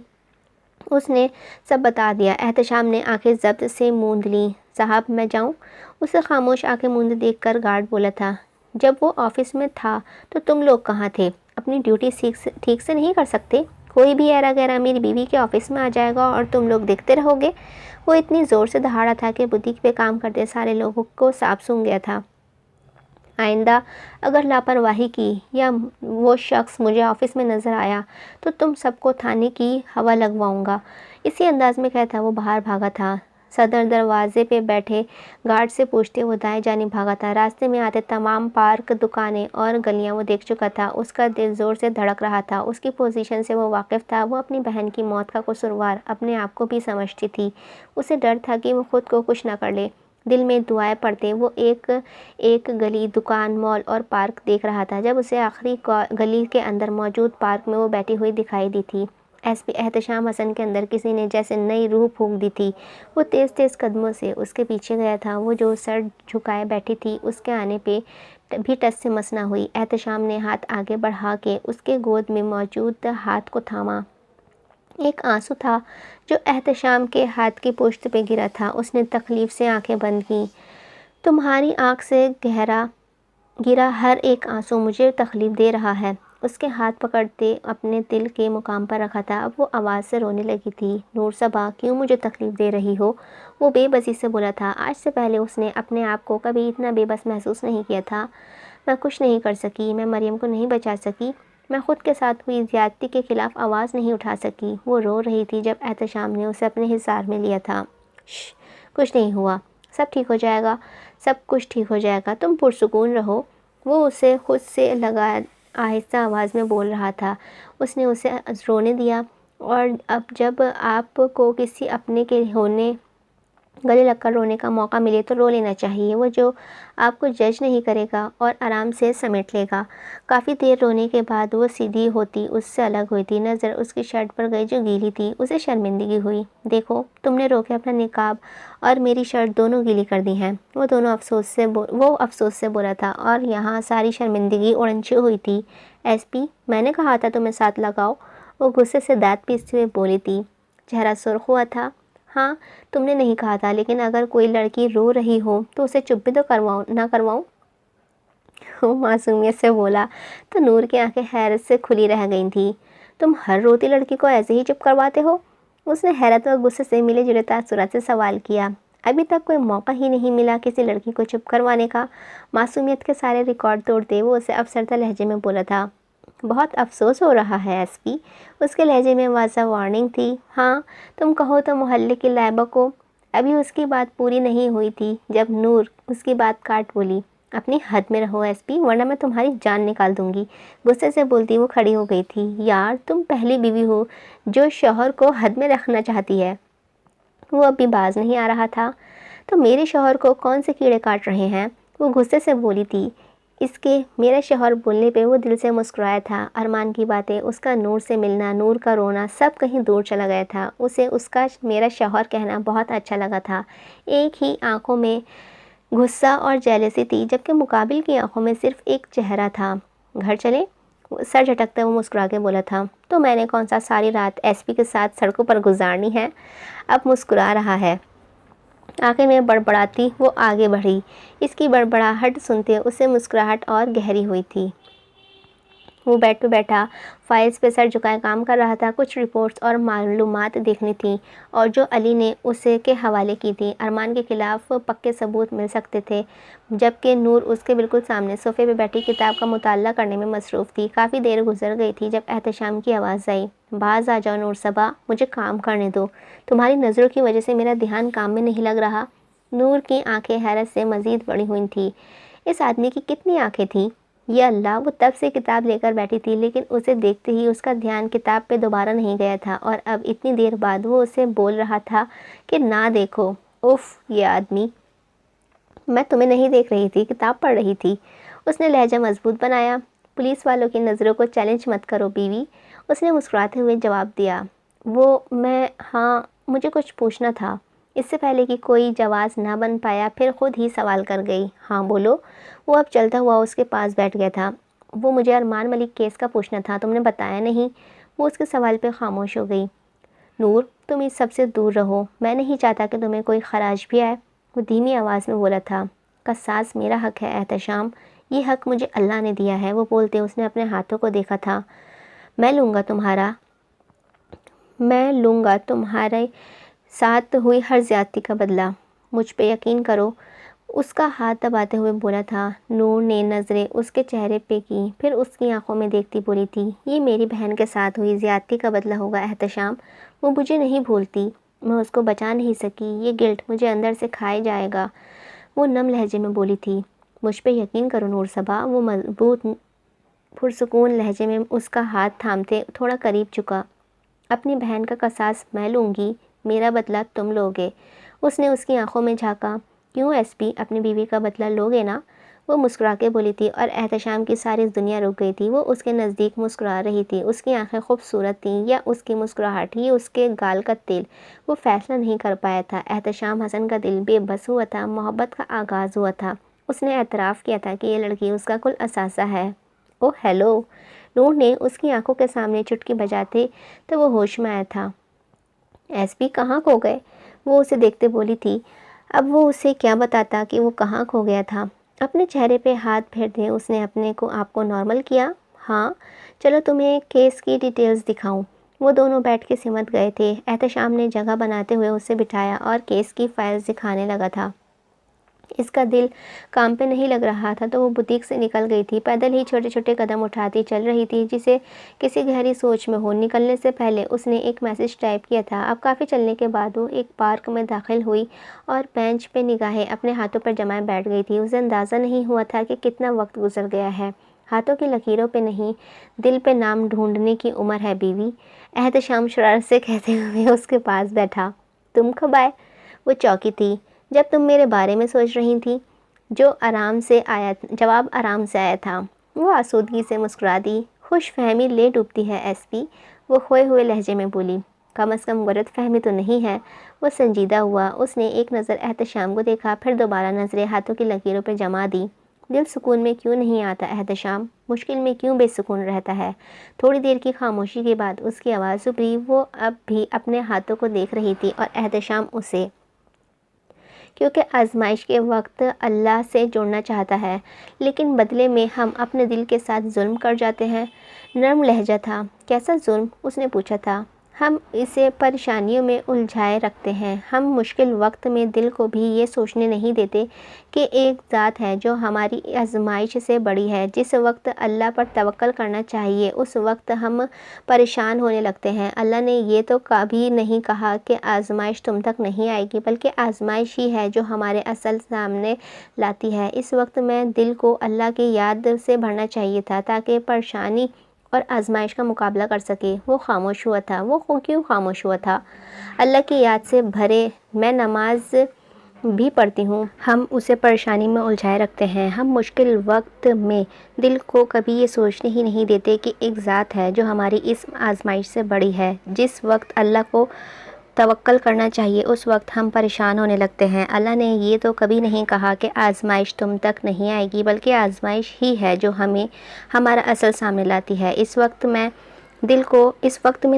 اس نے سب بتا دیا۔ احتشام نے آنکھیں ضبط سے موند لیں۔ صاحب میں جاؤں؟ اسے خاموش آنکھیں موندے دیکھ کر گارڈ بولا تھا۔ جب وہ آفس میں تھا تو تم لوگ کہاں تھے؟ اپنی ڈیوٹی ٹھیک سے نہیں کر سکتے؟ کوئی بھی ایرا گیرا میری بیوی کے آفس میں آ جائے گا اور تم لوگ دیکھتے رہو گے؟ وہ اتنی زور سے دہاڑا تھا کہ بوتیک پہ کام کرتے سارے لوگوں کو سانپ سونگھ گیا تھا۔ آئندہ اگر لاپرواہی کی یا وہ شخص مجھے آفس میں نظر آیا تو تم سب کو تھانے کی ہوا لگواؤں گا۔ اسی انداز میں کہتا وہ باہر بھاگا تھا۔ صدر دروازے پہ بیٹھے گارڈ سے پوچھتے وہ دائیں جانب بھاگا تھا۔ راستے میں آتے تمام پارک، دکانیں اور گلیاں وہ دیکھ چکا تھا۔ اس کا دل زور سے دھڑک رہا تھا۔ اس کی پوزیشن سے وہ واقف تھا۔ وہ اپنی بہن کی موت کا قصوروار اپنے آپ کو بھی سمجھتی تھی۔ اسے ڈر تھا کہ وہ خود کو کچھ نہ کر لے۔ دل میں دعائیں پڑھتے وہ ایک گلی، دکان، مال اور پارک دیکھ رہا تھا جب اسے آخری گلی کے اندر موجود پارک میں وہ بیٹھی ہوئی دکھائی دی تھی۔ ایس پی احتشام حسن کے اندر کسی نے جیسے نئی روح پھونک دی تھی۔ وہ تیز تیز قدموں سے اس کے پیچھے گیا تھا۔ وہ جو سر جھکائے بیٹھی تھی اس کے آنے پہ بھی ٹس سے مس نہ ہوئی۔ احتشام نے ہاتھ آگے بڑھا کے اس کے گود میں موجود ہاتھ کو تھاما۔ ایک آنسو تھا جو احتشام کے ہاتھ کی پشت پہ گرا تھا۔ اس نے تکلیف سے آنکھیں بند کیں۔ تمہاری آنکھ سے گرا ہر ایک آنسو مجھے تکلیف دے رہا ہے۔ اس کے ہاتھ پکڑتے اپنے دل کے مقام پر رکھا تھا۔ اب وہ آواز سے رونے لگی تھی۔ نور صبا، کیوں مجھے تکلیف دے رہی ہو؟ وہ بے بسی سے بولا تھا۔ آج سے پہلے اس نے اپنے آپ کو کبھی اتنا بے بس محسوس نہیں کیا تھا۔ میں کچھ نہیں کر سکی، میں مریم کو نہیں بچا سکی، میں خود کے ساتھ ہوئی زیادتی کے خلاف آواز نہیں اٹھا سکی۔ وہ رو رہی تھی جب احتشام نے اسے اپنے حصار میں لیا تھا۔ کچھ نہیں ہوا، سب ٹھیک ہو جائے گا، سب کچھ ٹھیک ہو جائے گا، تم پرسکون رہو۔ وہ اسے خود سے لگا آہستہ آواز میں بول رہا تھا۔ اس نے اسے رونے دیا، اور اب جب آپ کو کسی اپنے کے گلے لگ کر رونے کا موقع ملے تو رو لینا چاہیے۔ وہ جو آپ کو جج نہیں کرے گا اور آرام سے سمیٹ لے گا۔ کافی دیر رونے کے بعد وہ سیدھی ہوتی اس سے الگ ہوئی تھی۔ نظر اس کی شرٹ پر گئی جو گیلی تھی۔ اسے شرمندگی ہوئی۔ دیکھو، تم نے رو کے اپنا نقاب اور میری شرٹ دونوں گیلی کر دی ہیں۔ وہ افسوس سے بولا تھا، اور یہاں ساری شرمندگی اڑنچی ہوئی تھی۔ ایس پی، میں نے کہا تھا تمہیں ساتھ لگاؤ۔ وہ غصے سے دانت پیستے ہوئے بولی تھی۔ چہرہ سرخ ہوا تھا۔ ہاں، تم نے نہیں کہا تھا، لیکن اگر کوئی لڑکی رو رہی ہو تو اسے چپ بھی تو نہ کرواؤں۔ وہ معصومیت سے بولا تو نور کی آنکھیں حیرت سے کھلی رہ گئی تھیں۔ تم ہر روتی لڑکی کو ایسے ہی چپ کرواتے ہو؟ اس نے حیرت اور غصے سے ملے جلے تاثرات سے سوال کیا۔ ابھی تک کوئی موقع ہی نہیں ملا کسی لڑکی کو چپ کروانے کا۔ معصومیت کے سارے ریکارڈ توڑتے وہ اسے افسردہ لہجے میں بولا تھا۔ بہت افسوس ہو رہا ہے ایس پی۔ اس کے لہجے میں واضح وارننگ تھی۔ ہاں، تم کہو تو محلے کی لائبہ کو۔ ابھی اس کی بات پوری نہیں ہوئی تھی جب نور اس کی بات کاٹ بولی۔ اپنی حد میں رہو ایس پی، ورنہ میں تمہاری جان نکال دوں گی۔ غصے سے بولتی وہ کھڑی ہو گئی تھی۔ یار، تم پہلی بیوی ہو جو شوہر کو حد میں رکھنا چاہتی ہے۔ وہ اب بھی باز نہیں آ رہا تھا۔ تو میرے شوہر کو کون سے کیڑے کاٹ رہے ہیں؟ وہ غصے سے بولی تھی۔ اس کے میرا شوہر بولنے پہ وہ دل سے مسکرایا تھا۔ ارمان کی باتیں، اس کا نور سے ملنا، نور کا رونا، سب کہیں دور چلا گیا تھا۔ اسے اس کا میرا شوہر کہنا بہت اچھا لگا تھا۔ ایک ہی آنکھوں میں غصہ اور جیلسی تھی، جبکہ مقابل کی آنکھوں میں صرف ایک چہرہ تھا۔ گھر چلے؟ سر جھٹکتے وہ مسکرا کے بولا تھا۔ تو میں نے کون سا ساری رات ایس پی کے ساتھ سڑکوں پر گزارنی ہے؟ اب مسکرا رہا ہے۔ آخر میں بڑبڑاتی وہ آگے بڑھی۔ اس کی بڑبڑاہٹ سنتے اسے مسکراہٹ اور گہری ہوئی تھی۔ وہ بیڈ پہ بیٹھا فائلز پہ سر جھکائے کام کر رہا تھا۔ کچھ رپورٹس اور معلومات دیکھنی تھیں، اور جو علی نے اسے کے حوالے کی تھی۔ ارمان کے خلاف پکے ثبوت مل سکتے تھے، جبکہ نور اس کے بالکل سامنے صوفے پہ بیٹھی کتاب کا مطالعہ کرنے میں مصروف تھی۔ کافی دیر گزر گئی تھی جب احتشام کی آواز آئی۔ باز آ جاؤ نور صبا، مجھے کام کرنے دو۔ تمہاری نظروں کی وجہ سے میرا دھیان کام میں نہیں لگ رہا۔ نور کی آنکھیں حیرت سے مزید بڑی ہوئی تھیں۔ اس آدمی کی کتنی آنکھیں تھیں؟ یا اللہ، وہ تب سے کتاب لے کر بیٹھی تھی، لیکن اسے دیکھتے ہی اس کا دھیان کتاب پہ دوبارہ نہیں گیا تھا، اور اب اتنی دیر بعد وہ اسے بول رہا تھا کہ نہ دیکھو۔ اف، یہ آدمی! میں تمہیں نہیں دیکھ رہی تھی، کتاب پڑھ رہی تھی۔ اس نے لہجہ مضبوط بنایا۔ پولیس والوں کی نظروں کو چیلنج مت کرو بیوی، اس نے مسکراتے ہوئے جواب دیا۔ ہاں، مجھے کچھ پوچھنا تھا۔ اس سے پہلے کہ کوئی جواز نہ بن پایا، پھر خود ہی سوال کر گئی۔ ہاں بولو۔ وہ اب چلتا ہوا اس کے پاس بیٹھ گیا تھا۔ وہ مجھے ارمان ملک کیس کا پوچھنا تھا، تم نے بتایا نہیں۔ وہ اس کے سوال پہ خاموش ہو گئی۔ نور، تم اس سب سے دور رہو، میں نہیں چاہتا کہ تمہیں کوئی خراج بھی آئے۔ وہ دھیمی آواز میں بولا تھا۔ قصاص میرا حق ہے احتشام، یہ حق مجھے اللہ نے دیا ہے۔ وہ بولتے اس نے اپنے ہاتھوں کو دیکھا تھا۔ میں لوں گا تمہارے ساتھ ہوئی ہر زیادتی کا بدلہ، مجھ پہ یقین کرو۔ اس کا ہاتھ دباتے ہوئے بولا تھا۔ نور نے نظریں اس کے چہرے پہ کی، پھر اس کی آنکھوں میں دیکھتی بولی تھی، یہ میری بہن کے ساتھ ہوئی زیادتی کا بدلہ ہوگا احتشام۔ وہ مجھے نہیں بھولتی، میں اس کو بچا نہیں سکی، یہ گلٹ مجھے اندر سے کھائے جائے گا۔ وہ نم لہجے میں بولی تھی۔ مجھ پہ یقین کرو نور صبا۔ وہ مضبوط پرسکون لہجے میں اس کا ہاتھ تھامتے تھوڑا قریب جھکا۔ اپنی بہن کا قصاص میں لوں گی، میرا بدلہ تم لوگے۔ اس نے اس کی آنکھوں میں جھانکا۔ کیوں ایس پی، اپنی بیوی کا بدلہ لوگے نا؟ وہ مسکرا کے بولی تھی، اور احتشام کی ساری دنیا رک گئی تھی۔ وہ اس کے نزدیک مسکرا رہی تھی۔ اس کی آنکھیں خوبصورت تھیں، یا اس کی مسکراہٹ ہی اس کے گال کا تیل؟ وہ فیصلہ نہیں کر پایا تھا۔ احتشام حسن کا دل بے بس ہوا تھا۔ محبت کا آغاز ہوا تھا۔ اس نے اعتراف کیا تھا کہ یہ لڑکی اس کا کل اثاثہ ہے۔ اوہ ہیلو! نور نے اس کی آنکھوں کے سامنے چٹکی بجاتے تو وہ ہوش میں آیا تھا۔ ایس پی کہاں کھو گئے؟ وہ اسے دیکھتے بولی تھی۔ اب وہ اسے کیا بتاتا کہ وہ کہاں کھو گیا تھا؟ اپنے چہرے پہ ہاتھ پھیر دے اس نے آپ کو نارمل کیا؟ ہاں، چلو تمہیں کیس کی ڈیٹیلز دکھاؤں۔ وہ دونوں بیٹھ کے سمٹ گئے تھے۔ احتشام نے جگہ بناتے ہوئے اسے بٹھایا اور کیس کی فائلز دکھانے لگا تھا۔ اس کا دل کام پہ نہیں لگ رہا تھا تو وہ بوتیک سے نکل گئی تھی۔ پیدل ہی چھوٹے چھوٹے قدم اٹھاتی چل رہی تھی، جسے کسی گہری سوچ میں ہو۔ نکلنے سے پہلے اس نے ایک میسج ٹائپ کیا تھا۔ اب کافی چلنے کے بعد وہ ایک پارک میں داخل ہوئی اور بینچ پہ نگاہیں اپنے ہاتھوں پر جمائے بیٹھ گئی تھی۔ اسے اندازہ نہیں ہوا تھا کہ کتنا وقت گزر گیا ہے۔ ہاتھوں کی لکیروں پہ نہیں، دل پہ نام ڈھونڈنے کی عمر ہے بیوی، احتشام شرارت سے کہتے ہوئے اس کے پاس بیٹھا۔ تم کب آئے؟ وہ چوکی تھی۔ جب تم میرے بارے میں سوچ رہی تھی؟ جواب آرام سے آیا تھا۔ وہ آسودگی سے مسکرا دی۔ خوش فہمی لے ڈوبتی ہے ایس پی، وہ کھوئے ہوئے لہجے میں بولی۔ کم از کم غلط فہمی تو نہیں ہے؟ وہ سنجیدہ ہوا۔ اس نے ایک نظر احتشام کو دیکھا، پھر دوبارہ نظریں ہاتھوں کی لکیروں پہ جما دی۔ دل سکون میں کیوں نہیں آتا احتشام؟ مشکل میں کیوں بے سکون رہتا ہے؟ تھوڑی دیر کی خاموشی کے بعد اس کی آواز ابھری۔ وہ اب بھی اپنے ہاتھوں کو دیکھ رہی تھی اور احتشام اسے، کیونکہ آزمائش کے وقت اللہ سے جڑنا چاہتا ہے، لیکن بدلے میں ہم اپنے دل کے ساتھ ظلم کر جاتے ہیں۔ نرم لہجہ تھا۔ کیسا ظلم؟ اس نے پوچھا تھا۔ ہم اسے پریشانیوں میں الجھائے رکھتے ہیں۔ ہم مشکل وقت میں دل کو بھی یہ سوچنے نہیں دیتے کہ ایک ذات ہے جو ہماری آزمائش سے بڑی ہے۔ جس وقت اللہ پر توکل کرنا چاہیے اس وقت ہم پریشان ہونے لگتے ہیں۔ اللہ نے یہ تو کبھی نہیں کہا کہ آزمائش تم تک نہیں آئے گی، بلکہ آزمائش ہی ہے جو ہمارے اصل سامنے لاتی ہے۔ اس وقت میں دل کو اللہ کی یاد سے بھرنا چاہیے تھا تاکہ پریشانی اور آزمائش کا مقابلہ کر سکے۔ وہ خاموش ہوا تھا۔ وہ کیوں خاموش ہوا تھا؟ اللہ کی یاد سے بھرے میں نماز بھی پڑھتی ہوں۔ ہم اسے پریشانی میں الجھائے رکھتے ہیں۔ ہم مشکل وقت میں دل کو کبھی یہ سوچنے ہی نہیں دیتے کہ ایک ذات ہے جو ہماری اس آزمائش سے بڑی ہے۔ جس وقت اللہ کو توکل کرنا چاہیے اس وقت ہم پریشان ہونے لگتے ہیں۔ اللہ نے یہ تو کبھی نہیں کہا کہ آزمائش تم تک نہیں آئے گی، بلکہ آزمائش ہی ہے جو ہمیں ہمارا اصل سامنے لاتی ہے۔ اس وقت میں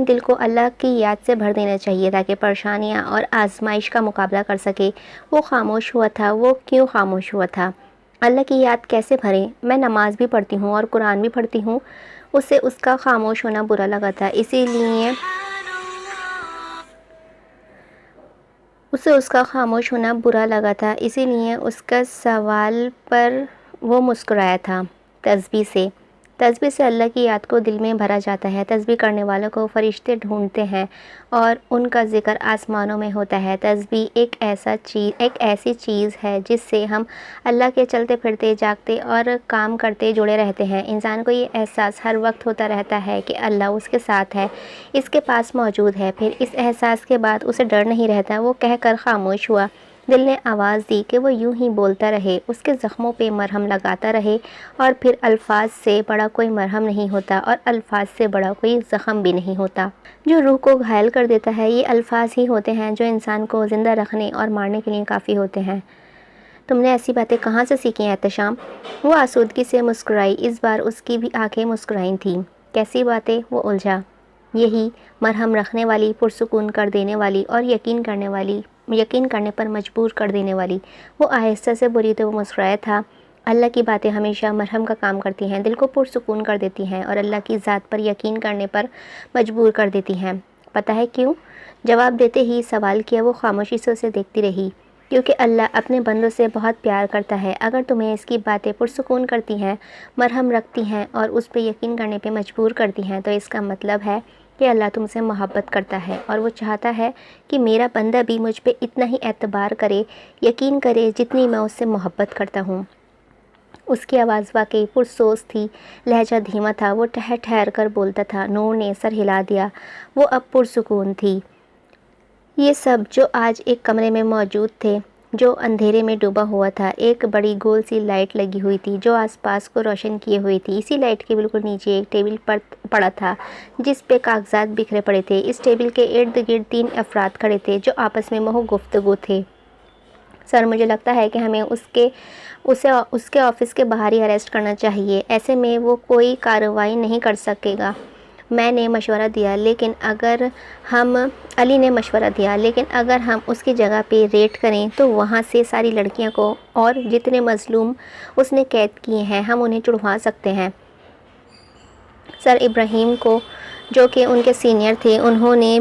دل کو اللہ کی یاد سے بھر دینا چاہیے تاکہ پریشانیاں اور آزمائش کا مقابلہ کر سکے۔ وہ خاموش ہوا تھا۔ وہ کیوں خاموش ہوا تھا؟ اللہ کی یاد کیسے بھریں؟ میں نماز بھی پڑھتی ہوں اور قرآن بھی پڑھتی ہوں۔ اسے اس کا خاموش ہونا برا لگا تھا، اسی لیے اس کا سوال پر وہ مسکرایا تھا۔ تسبیح سے اللہ کی یاد کو دل میں بھرا جاتا ہے۔ تسبیح کرنے والوں کو فرشتے ڈھونڈتے ہیں اور ان کا ذکر آسمانوں میں ہوتا ہے۔ تسبیح ایک ایسی چیز ہے جس سے ہم اللہ کے چلتے پھرتے، جاگتے اور کام کرتے جڑے رہتے ہیں۔ انسان کو یہ احساس ہر وقت ہوتا رہتا ہے کہ اللہ اس کے ساتھ ہے، اس کے پاس موجود ہے۔ پھر اس احساس کے بعد اسے ڈر نہیں رہتا۔ وہ کہہ کر خاموش ہوا۔ دل نے آواز دی کہ وہ یوں ہی بولتا رہے، اس کے زخموں پہ مرہم لگاتا رہے، اور پھر الفاظ سے بڑا کوئی مرہم نہیں ہوتا اور الفاظ سے بڑا کوئی زخم بھی نہیں ہوتا۔ جو روح کو گھائل کر دیتا ہے یہ الفاظ ہی ہوتے ہیں جو انسان کو زندہ رکھنے اور مارنے کے لیے کافی ہوتے ہیں۔ تم نے ایسی باتیں کہاں سے سیکھی احتشام؟ وہ آسودگی سے مسکرائی۔ اس بار اس کی بھی آنکھیں مسکرائی تھیں۔ کیسی باتیں؟ وہ الجھا۔ یہی مرہم رکھنے والی، پرسکون کر دینے والی اور یقین کرنے پر مجبور کر دینے والی۔ وہ آہستہ سے بولی تو وہ مسکرایا تھا۔ اللہ کی باتیں ہمیشہ مرہم کا کام کرتی ہیں، دل کو پرسکون کر دیتی ہیں اور اللہ کی ذات پر یقین کرنے پر مجبور کر دیتی ہیں۔ پتہ ہے کیوں؟ جواب دیتے ہی سوال کیا۔ وہ خاموشی سے اسے دیکھتی رہی۔ کیونکہ اللہ اپنے بندوں سے بہت پیار کرتا ہے۔ اگر تمہیں اس کی باتیں پرسکون کرتی ہیں، مرہم رکھتی ہیں اور اس پہ یقین کرنے پہ مجبور کرتی ہیں، تو اس کا مطلب ہے کہ اللہ تم سے محبت کرتا ہے اور وہ چاہتا ہے کہ میرا بندہ بھی مجھ پہ اتنا ہی اعتبار کرے، یقین کرے جتنی میں اس سے محبت کرتا ہوں۔ اس کی آواز واقعی پرسوز تھی، لہجہ دھیما تھا، وہ ٹھہر ٹھہر کر بولتا تھا۔ نور نے سر ہلا دیا، وہ اب پرسکون تھی۔ یہ سب جو آج ایک کمرے میں موجود تھے جو اندھیرے میں ڈوبا ہوا تھا، ایک بڑی گول سی لائٹ لگی ہوئی تھی جو آس پاس کو روشن کیے ہوئی تھی۔ اسی لائٹ کے بالکل نیچے ایک ٹیبل پر پڑا تھا جس پہ کاغذات بکھرے پڑے تھے۔ اس ٹیبل کے ارد گرد 3 افراد کھڑے تھے جو آپس میں محو گفتگو تھے۔ سر، مجھے لگتا ہے کہ ہمیں اس کے آفس کے باہر ہی اریسٹ کرنا چاہیے، ایسے میں وہ کوئی کارروائی نہیں کر سکے گا۔ میں نے مشورہ دیا لیکن اگر ہم اس کی جگہ پہ ریڈ کریں تو وہاں سے ساری لڑکیاں کو اور جتنے مظلوم اس نے قید کیے ہیں ہم انہیں چھڑوا سکتے ہیں۔ سر ابراہیم کو، جو کہ ان کے سینئر تھے، انہوں نے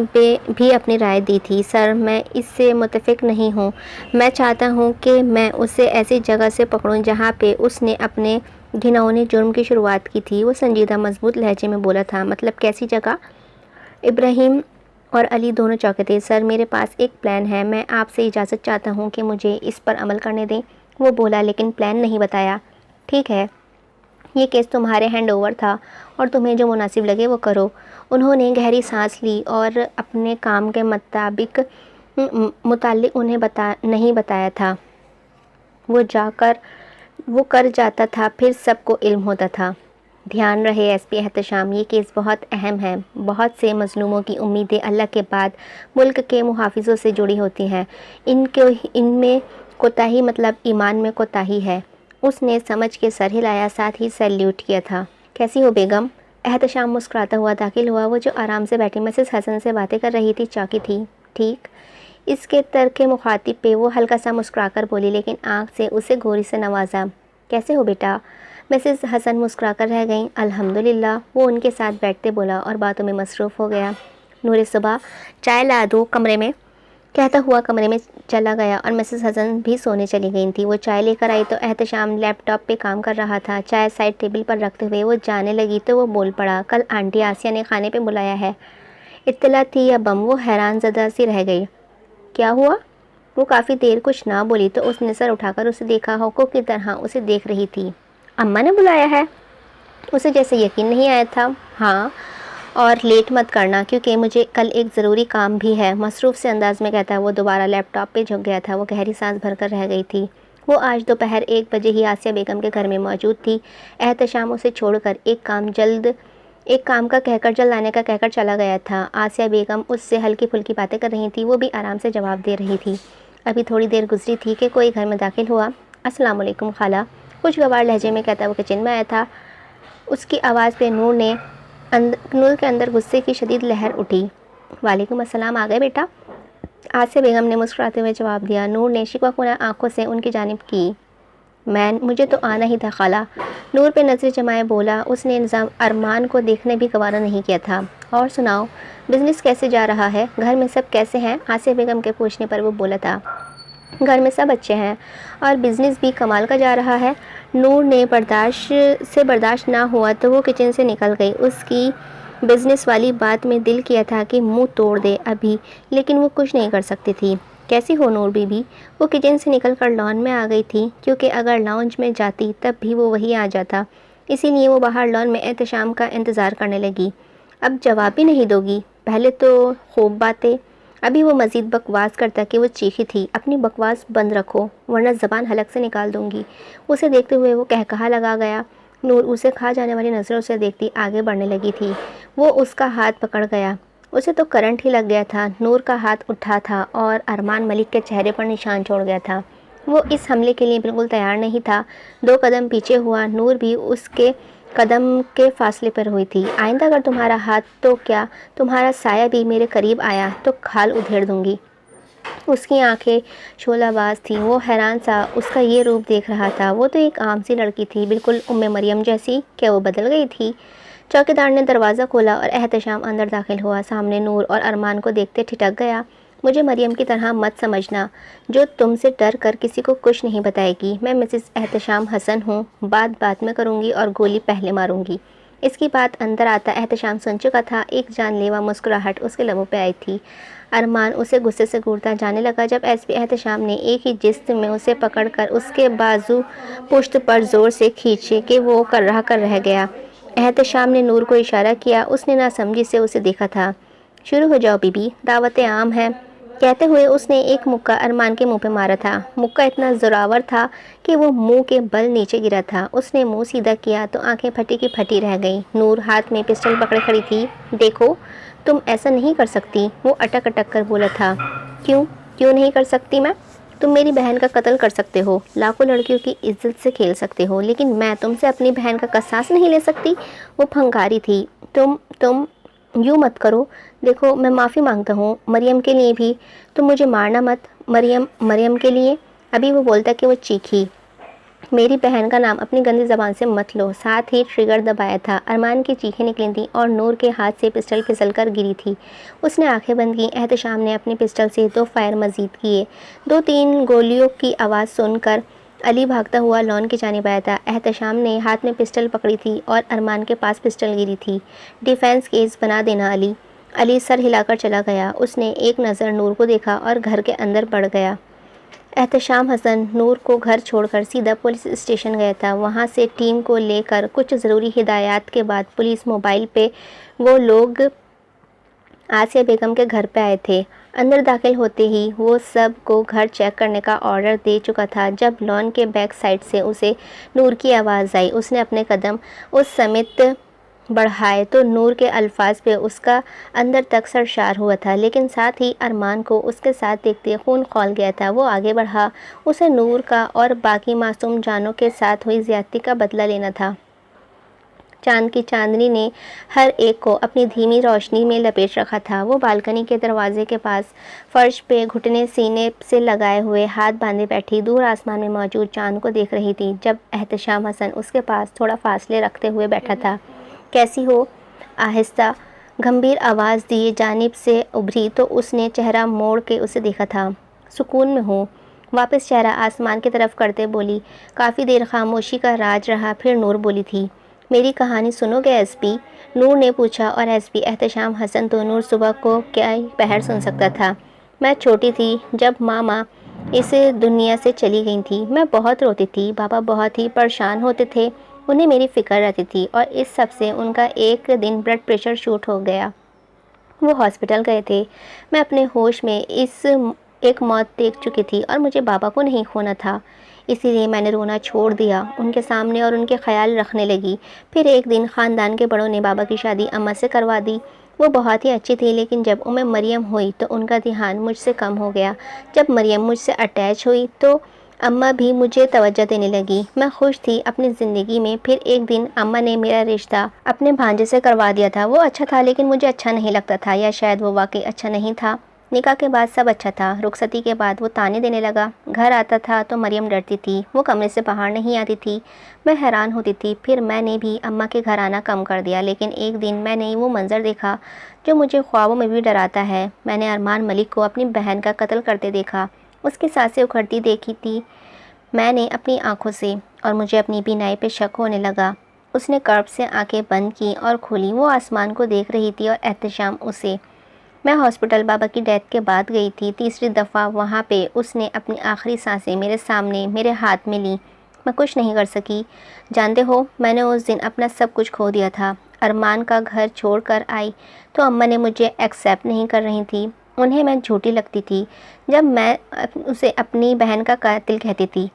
بھی اپنی رائے دی تھی۔ سر، میں اس سے متفق نہیں ہوں۔ میں چاہتا ہوں کہ میں اسے ایسی جگہ سے پکڑوں جہاں پہ اس نے اپنے گھناؤنے جرم کی شروعات کی تھی۔ وہ سنجیدہ مضبوط لہجے میں بولا تھا۔ مطلب کیسی جگہ؟ ابراہیم اور علی دونوں چونکے تھے۔ سر، میرے پاس ایک پلان ہے، میں آپ سے اجازت چاہتا ہوں کہ مجھے اس پر عمل کرنے دیں۔ وہ بولا، لیکن پلان نہیں بتایا۔ ٹھیک ہے، یہ کیس تمہارے ہینڈ اوور تھا اور تمہیں جو مناسب لگے وہ کرو۔ انہوں نے گہری سانس لی اور اپنے کام کے متعلق انہیں نہیں بتایا تھا۔ وہ کر جاتا تھا، پھر سب کو علم ہوتا تھا۔ دھیان رہے ایس پی احتشام، یہ کیس بہت اہم ہے۔ بہت سے مظلوموں کی امیدیں اللہ کے بعد ملک کے محافظوں سے جڑی ہوتی ہیں۔ ان میں کوتاہی مطلب ایمان میں کوتاہی ہے۔ اس نے سمجھ کے سر ہلایا، ساتھ ہی سیلیوٹ کیا تھا۔ کیسی ہو بیگم؟ احتشام مسکراتا ہوا داخل ہوا۔ وہ جو آرام سے بیٹھی مسز حسن سے باتیں کر رہی تھی چونکی تھی۔ ٹھیک؟ اس کے ترک مخاطب پہ وہ ہلکا سا مسکرا کر بولی، لیکن آنکھ سے اسے گوری سے نوازا۔ کیسے ہو بیٹا؟ مسز حسن مسکرا کر رہ گئیں۔ الحمدللہ، وہ ان کے ساتھ بیٹھتے بولا اور باتوں میں مصروف ہو گیا۔ نور صبح، چائے لا دو کمرے میں، کہتا ہوا کمرے میں چلا گیا اور مسز حسن بھی سونے چلی گئی تھی۔ وہ چائے لے کر آئی تو احتشام لیپ ٹاپ پہ کام کر رہا تھا۔ چائے سائڈ ٹیبل پر رکھتے ہوئے وہ جانے لگی تو وہ بول پڑا، کل آنٹی آسیہ نے کھانے پہ بلایا ہے، اطلاع تھی یا بم؟ وہ حیران زدہ سی رہ گئی۔ کیا ہوا؟ وہ کافی دیر کچھ نہ بولی تو اس نے سر اٹھا کر اسے دیکھا، حقوق کی طرح اسے دیکھ رہی تھی۔ اماں نے بلایا ہے؟ اسے جیسے یقین نہیں آیا تھا۔ ہاں، اور لیٹ مت کرنا کیونکہ مجھے کل ایک ضروری کام بھی ہے، مصروف سے انداز میں کہتا ہے وہ دوبارہ لیپ ٹاپ پہ جھک گیا تھا۔ وہ گہری سانس بھر کر رہ گئی تھی۔ وہ آج دوپہر 1 بجے ہی آسیہ بیگم کے گھر میں موجود تھی۔ احتشام اسے چھوڑ کر ایک کام کا کہہ کر جلد آنے کا کہہ کر چلا گیا تھا۔ آسیہ بیگم اس سے ہلکی پھلکی باتیں کر رہی تھی، وہ بھی آرام سے جواب دے رہی تھی۔ ابھی تھوڑی دیر گزری تھی کہ کوئی گھر میں داخل ہوا۔ السلام علیکم خالہ، کچھ گوار لہجے میں کہتا وہ کچن میں آیا تھا۔ اس کی آواز پہ نور کے اندر غصے کی شدید لہر اٹھی۔ وعلیکم السلام، آ گئے بیٹا؟ آسیہ بیگم نے مسکراتے ہوئے جواب دیا۔ نور نے شکوہ کنہ آنکھوں سے ان کی جانب کی۔ مجھے تو آنا ہی تھا خالہ، نور پہ نظر جمائے بولا۔ اس نے ارمان کو دیکھنے بھی گوارا نہیں کیا تھا۔ اور سناؤ، بزنس کیسے جا رہا ہے؟ گھر میں سب کیسے ہیں؟ آسیہ بیگم کے پوچھنے پر وہ بولا تھا، گھر میں سب اچھے ہیں اور بزنس بھی کمال کا جا رہا ہے۔ نور نے برداشت نہ ہوا تو وہ کچن سے نکل گئی۔ اس کی بزنس والی بات میں دل کیا تھا کہ منہ توڑ دے ابھی، لیکن وہ کچھ نہیں کر سکتی تھی۔ کیسی ہو نور بی بی؟ وہ کچن سے نکل کر لان میں آ گئی تھی، کیونکہ اگر لاؤنج میں جاتی تب بھی وہ وہی آ جاتا، اسی لیے وہ باہر لان میں احتشام کا انتظار کرنے لگی۔ اب جواب بھی نہیں دو گی؟ پہلے تو خوب باتیں۔ ابھی وہ مزید بکواس کرتا کہ وہ چیخی تھی، اپنی بکواس بند رکھو ورنہ زبان حلق سے نکال دوں گی۔ اسے دیکھتے ہوئے وہ کہا لگا گیا۔ نور اسے کھا جانے والی نظروں سے دیکھتی آگے بڑھنے لگی تھی۔ وہ اس کا ہاتھ پکڑ گیا، اسے تو کرنٹ ہی لگ گیا تھا۔ نور کا ہاتھ اٹھا تھا اور ارمان ملک کے چہرے پر نشان چھوڑ گیا تھا۔ وہ اس حملے کے لیے بالکل تیار نہیں تھا۔ 2 قدم پیچھے ہوا۔ نور بھی اس کے قدم کے فاصلے پر ہوئی تھی۔ آئندہ اگر تمہارا ہاتھ تو کیا تمہارا سایہ بھی میرے قریب آیا تو کھال ادھیڑ دوں گی۔ اس کی آنکھیں شعلہ باز تھیں۔ وہ حیران سا اس کا یہ روپ دیکھ رہا تھا۔ وہ تو ایک عام سی لڑکی تھی، بالکل مریم جیسی۔ کیا وہ بدل گئی تھی؟ چوکیدار نے دروازہ کھولا اور احتشام اندر داخل ہوا۔ سامنے نور اور ارمان کو دیکھتے ٹھٹک گیا۔ مجھے مریم کی طرح مت سمجھنا جو تم سے ڈر کر کسی کو کچھ نہیں بتائے گی۔ میں مسز احتشام حسن ہوں، بات میں کروں گی اور گولی پہلے ماروں گی۔ اس کی بات اندر آتا احتشام سن چکا تھا۔ ایک جان لیوا مسکراہٹ اس کے لبوں پہ آئی تھی۔ ارمان اسے غصے سے گھورتا جانے لگا جب ایس پی احتشام نے ایک ہی جست میں اسے پکڑ کر اس کے بازو پشت پر زور سے کھینچے کہ وہ کر رہ گیا۔ احتشام نے نور کو اشارہ کیا، اس نے ناسمجھی سے اسے دیکھا تھا۔ شروع ہو جاؤ بی بی، دعوتیں عام ہیں، کہتے ہوئے اس نے ایک مکہ ارمان کے منہ پہ مارا تھا۔ مکہ اتنا زوراور تھا کہ وہ منہ کے بل نیچے گرا تھا۔ اس نے منہ سیدھا کیا تو آنکھیں پھٹی کی پھٹی رہ گئیں۔ نور ہاتھ میں پسٹل پکڑے کھڑی تھی۔ دیکھو تم ایسا نہیں کر سکتی، وہ اٹک کر بولا تھا۔ کیوں نہیں کر سکتی میں؟ تم میری بہن کا قتل کر سکتے ہو، لاکھوں لڑکیوں کی عزت سے کھیل سکتے ہو، لیکن میں تم سے اپنی بہن کا قصاص نہیں لے سکتی۔ وہ پھنکاری تھی۔ تم یوں مت کرو، دیکھو میں معافی مانگتا ہوں، مریم کے لیے بھی، تم مجھے مارنا مت۔ مریم کے لیے؟ ابھی وہ بولتا کہ وہ چیخی۔ میری بہن کا نام اپنی گندی زبان سے مت لو۔ ساتھ ہی ٹریگر دبایا تھا۔ ارمان کی چیخیں نکلی تھیں اور نور کے ہاتھ سے پسٹل پھسل کر گری تھی۔ اس نے آنکھیں بند کی۔ احتشام نے اپنی پسٹل سے 2 فائر مزید کیے۔ 2-3 گولیوں کی آواز سن کر علی بھاگتا ہوا لان کی جانب آیا تھا۔ احتشام نے ہاتھ میں پسٹل پکڑی تھی اور ارمان کے پاس پسٹل گری تھی۔ ڈیفینس کیس بنا دینا علی۔ علی سر ہلا کر چلا گیا۔ اس نے ایک نظر نور کو دیکھا اور گھر کے اندر بڑھ گیا۔ احتشام حسن نور کو گھر چھوڑ کر سیدھا پولیس اسٹیشن گیا تھا۔ وہاں سے ٹیم کو لے کر کچھ ضروری ہدایات کے بعد پولیس موبائل پہ وہ لوگ آسیہ بیگم کے گھر پہ آئے تھے۔ اندر داخل ہوتے ہی وہ سب کو گھر چیک کرنے کا آرڈر دے چکا تھا جب لان کے بیک سائڈ سے اسے نور کی آواز آئی۔ اس نے اپنے قدم اس سمت بڑھائے تو نور کے الفاظ پہ اس کا اندر تک سرشار ہوا تھا، لیکن ساتھ ہی ارمان کو اس کے ساتھ دیکھتے خون کھول گیا تھا۔ وہ آگے بڑھا، اسے نور کا اور باقی معصوم جانوں کے ساتھ ہوئی زیادتی کا بدلہ لینا تھا۔ چاند کی چاندنی نے ہر ایک کو اپنی دھیمی روشنی میں لپیٹ رکھا تھا۔ وہ بالکنی کے دروازے کے پاس فرش پہ گھٹنے سینے سے لگائے ہوئے ہاتھ باندھے بیٹھی دور آسمان میں موجود چاند کو دیکھ رہی تھی جب احتشام حسن اس کے پاس تھوڑا فاصلے رکھتے ہوئے بیٹھا تھا۔ کیسی ہو؟ آہستہ گمبھیر آواز دیے جانب سے ابھری تو اس نے چہرہ موڑ کے اسے دیکھا تھا۔ سکون میں ہوں، واپس چہرہ آسمان کی طرف کرتے بولی۔ کافی دیر خاموشی کا راج رہا، پھر نور بولی تھی۔ میری کہانی سنو گے ایس پی؟ نور نے پوچھا، اور ایس پی احتشام حسن تو نور صبح کو کیا پہر سن سکتا تھا۔ میں چھوٹی تھی جب ماما اس دنیا سے چلی گئی تھی، میں بہت روتی تھی، بابا بہت ہی پریشان ہوتے تھے، انہیں میری فکر رہتی تھی، اور اس سب سے ان کا ایک دن بلڈ پریشر شوٹ ہو گیا۔ وہ ہاسپٹل گئے تھے۔ میں اپنے ہوش میں ایک موت دیکھ چکی تھی اور مجھے بابا کو نہیں کھونا تھا، اسی لیے میں نے رونا چھوڑ دیا ان کے سامنے اور ان کے خیال رکھنے لگی۔ پھر ایک دن خاندان کے بڑوں نے بابا کی شادی اماں سے کروا دی۔ وہ بہت ہی اچھی تھی، لیکن جب مریم ہوئی تو ان کا دھیان مجھ سے کم ہو گیا۔ جب مریم مجھ سے اٹیچ ہوئی تو اماں بھی مجھے توجہ دینے لگی۔ میں خوش تھی اپنی زندگی میں۔ پھر ایک دن اماں نے میرا رشتہ اپنے بھانجے سے کروا دیا تھا۔ وہ اچھا تھا لیکن مجھے اچھا نہیں لگتا تھا، یا شاید وہ واقعی اچھا نہیں تھا۔ نکاح کے بعد سب اچھا تھا۔ رخصتی کے بعد وہ طعنے دینے لگا۔ گھر آتا تھا تو مریم ڈرتی تھی، وہ کمرے سے باہر نہیں آتی تھی۔ میں حیران ہوتی تھی۔ پھر میں نے بھی اماں کے گھر آنا کم کر دیا، لیکن ایک دن میں نے وہ منظر دیکھا جو مجھے خوابوں میں بھی ڈراتا ہے۔ میں نے ارمان ملک کو اپنی بہن کا قتل کرتے دیکھا، اس کی سانسیں اکھڑتی دیکھی تھی میں نے اپنی آنکھوں سے، اور مجھے اپنی بینائی پہ شک ہونے لگا۔ اس نے کرب سے آنکھیں بند کی اور کھولی۔ وہ آسمان کو دیکھ رہی تھی اور احتشام اسے۔ میں ہاسپٹل بابا کی ڈیتھ کے بعد گئی تھی، تیسری دفعہ وہاں پہ اس نے اپنی آخری سانسیں میرے سامنے میرے ہاتھ میں لیں۔ میں کچھ نہیں کر سکی۔ جانتے ہو، میں نے اس دن اپنا سب کچھ کھو دیا تھا۔ ارمان کا گھر چھوڑ کر آئی تو اماں نے مجھے ایکسیپٹ نہیں کر رہی تھی۔ انہیں میں جھوٹی لگتی تھی جب میں اسے اپنی بہن کا قاتل کہتی تھی۔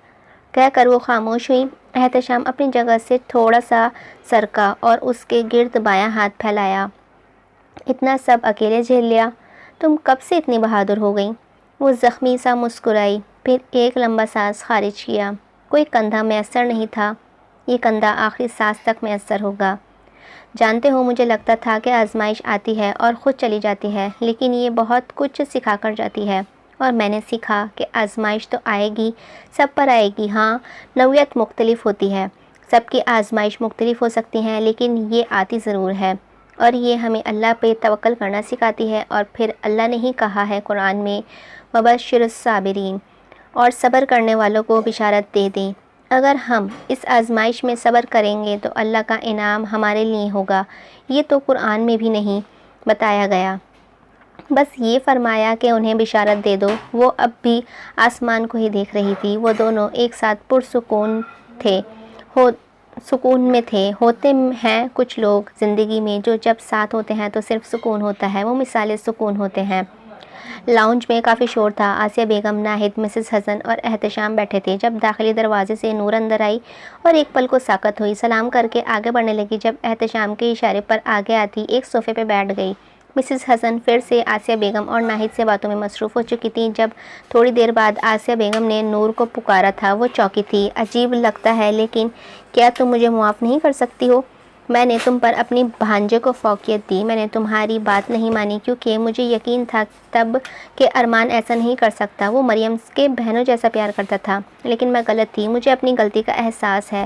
کہہ کر وہ خاموش ہوئی۔ احتشام اپنی جگہ سے تھوڑا سا سرکا اور اس کے گرد بایاں ہاتھ پھیلایا۔ اتنا سب اکیلے جھیل لیا؟ تم کب سے اتنی بہادر ہو گئی؟ وہ زخمی سا مسکرائی، پھر ایک لمبا سانس خارج کیا۔ کوئی کندھا میسر نہیں تھا، یہ کندھا آخری سانس تک میسر ہوگا۔ جانتے ہو، مجھے لگتا تھا کہ آزمائش آتی ہے اور خود چلی جاتی ہے، لیکن یہ بہت کچھ سکھا کر جاتی ہے، اور میں نے سیکھا کہ آزمائش تو آئے گی، سب پر آئے گی۔ ہاں، نوعیت مختلف ہوتی ہے، سب کی آزمائش مختلف ہو سکتی ہیں، لیکن یہ آتی ضرور ہے۔ اور یہ ہمیں اللہ پہ توکل کرنا سکھاتی ہے۔ اور پھر اللہ نے ہی کہا ہے قرآن میں وبشر الصابرین، اور صبر کرنے والوں کو بشارت دے دیں۔ اگر ہم اس آزمائش میں صبر کریں گے تو اللہ کا انعام ہمارے لیے ہوگا۔ یہ تو قرآن میں بھی نہیں بتایا گیا، بس یہ فرمایا کہ انہیں بشارت دے دو۔ وہ اب بھی آسمان کو ہی دیکھ رہی تھی۔ وہ دونوں ایک ساتھ پرسکون تھے، سکون میں تھے۔ ہوتے ہیں کچھ لوگ زندگی میں جو جب ساتھ ہوتے ہیں تو صرف سکون ہوتا ہے، وہ مثال سکون ہوتے ہیں۔ لاؤنج میں کافی شور تھا۔ آسیہ بیگم، ناہید، مسز حسن اور احتشام بیٹھے تھے۔ جب داخلی دروازے سے نور اندر آئی اور ایک پل کو ساکت ہوئی، سلام کر کے آگے بڑھنے لگی۔ جب احتشام کے اشارے پر آگے آتی ایک صوفے پہ بیٹھ گئی۔ مسز حسن پھر سے آسیہ بیگم اور ناہید سے باتوں میں مصروف ہو چکی تھیں۔ جب تھوڑی دیر بعد آسیہ بیگم نے نور کو پکارا تھا، وہ چونکی تھی۔ عجیب لگتا ہے لیکن کیا تم مجھے معاف نہیں کر سکتی ہو؟ میں نے تم پر اپنی بھانجے کو فوقیت دی، میں نے تمہاری بات نہیں مانی کیونکہ مجھے یقین تھا تب کہ ارمان ایسا نہیں کر سکتا۔ وہ مریم کے بہنوں جیسا پیار کرتا تھا، لیکن میں غلط تھی، مجھے اپنی غلطی کا احساس ہے،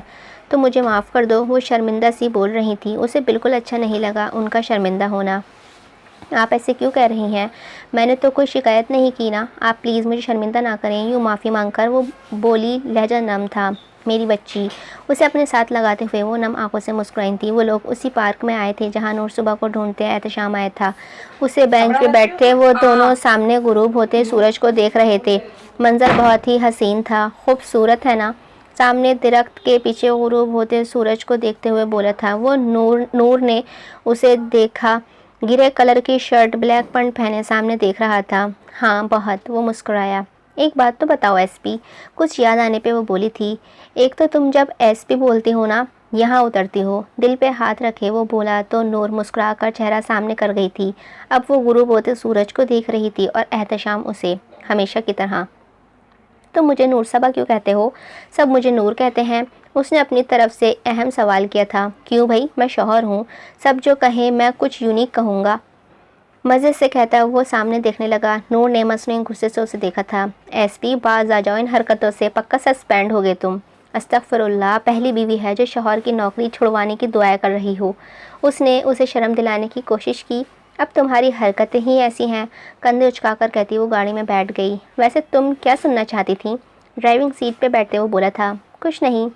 تو مجھے معاف کر دو۔ وہ شرمندہ سی بول رہی تھی، اسے بالکل اچھا نہیں لگا ان کا شرمندہ ہونا۔ آپ ایسے کیوں کہہ رہی ہیں؟ میں نے تو کوئی شکایت نہیں کی نا، آپ پلیز مجھے شرمندہ نہ کریں۔ یوں معافی مانگ کر وہ بولی، لہجہ نم تھا۔ میری بچی، اسے اپنے ساتھ لگاتے ہوئے وہ نم آنکھوں سے مسکرائی تھی۔ وہ لوگ اسی پارک میں آئے تھے جہاں نور صبح کو ڈھونڈتے احتشام آیا تھا۔ اسے بینچ پہ بیٹھے وہ دونوں سامنے غروب ہوتے سورج کو دیکھ رہے تھے۔ منظر بہت ہی حسین تھا۔ خوبصورت ہے نا؟ سامنے درخت کے پیچھے غروب ہوتے سورج کو دیکھتے ہوئے بولا تھا۔ وہ نور نے اسے دیکھا، گرے کلر کی شرٹ، بلیک پینٹ پہنے سامنے دیکھ رہا تھا۔ ہاں بہت، وہ مسکرایا۔ ایک بات تو بتاؤ ایس پی، کچھ یاد آنے پہ وہ بولی تھی۔ ایک تو تم جب ایس پی بولتی ہو نا یہاں اترتی ہو، دل پہ ہاتھ رکھے وہ بولا تو نور مسکرا کر چہرہ سامنے کر گئی تھی۔ اب وہ غروب ہوتے سورج کو دیکھ رہی تھی اور احتشام اسے، ہمیشہ کی طرح۔ تم مجھے نور صبا کیوں کہتے ہو؟ سب مجھے نور کہتے ہیں۔ اس نے اپنی طرف سے اہم سوال کیا تھا۔ کیوں بھائی، میں شوہر ہوں، سب جو کہیں میں کچھ یونیک کہوں گا، مزے سے کہتا وہ سامنے دیکھنے لگا۔ نور نے مصنوعی غصے سے اسے دیکھا تھا۔ ایس پی باز آ جاؤ ان حرکتوں سے، پکا سسپینڈ ہوگے تم۔ استغفر اللہ، پہلی بیوی ہے جو شوہر کی نوکری چھڑوانے کی دعائیں کر رہی ہو۔ اس نے اسے شرم دلانے کی کوشش کی۔ اب تمہاری حرکتیں ہی ایسی ہیں، کندھے اچکا کر کہتی وہ گاڑی میں بیٹھ گئی۔ ویسے تم کیا سننا چاہتی تھی؟ ڈرائیونگ سیٹ پہ بیٹھتے وہ بولا تھا۔ کچھ نہیں،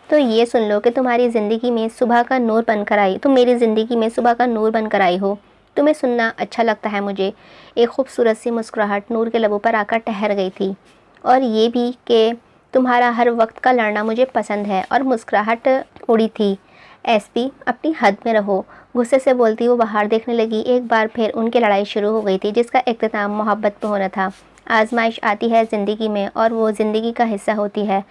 تو یہ سن لو کہ تمہاری زندگی میں صبح کا نور بن کر آئی، تم میری زندگی میں صبح کا نور بن کر آئی ہو۔ تمہیں سننا اچھا لگتا ہے مجھے۔ ایک خوبصورت سی مسکراہٹ نور کے لبوں پر آ کر ٹھہر گئی تھی۔ اور یہ بھی کہ تمہارا ہر وقت کا لڑنا مجھے پسند ہے، اور مسکراہٹ اڑی تھی۔ ایس پی اپنی حد میں رہو، غصے سے بولتی وہ باہر دیکھنے لگی۔ ایک بار پھر ان کی لڑائی شروع ہو گئی تھی جس کا اختتام محبت پہ ہونا تھا۔ آزمائش آتی ہے زندگی میں اور وہ زندگی کا حصہ ہوتی ہے،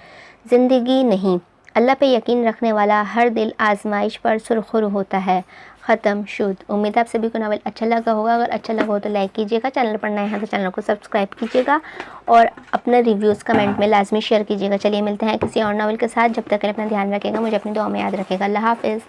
زندگی نہیں۔ اللہ پہ یقین رکھنے والا ہر دل آزمائش پر سرخرو ہوتا ہے۔ ختم شد۔ امید ہے آپ سبھی کو ناول اچھا لگا ہوگا۔ اگر اچھا لگا ہو تو لائک کیجیے گا، چینل پر نئے ہیں تو چینل کو سبسکرائب کیجیے گا، اور اپنے ریویوز کمنٹ میں لازمی شیئر کیجیے گا۔ چلیے ملتے ہیں کسی اور ناول کے ساتھ، جب تک کے لیے اپنا دھیان رکھے گا، مجھے اپنی دعا میں یاد رکھے گا۔ اللہ حافظ۔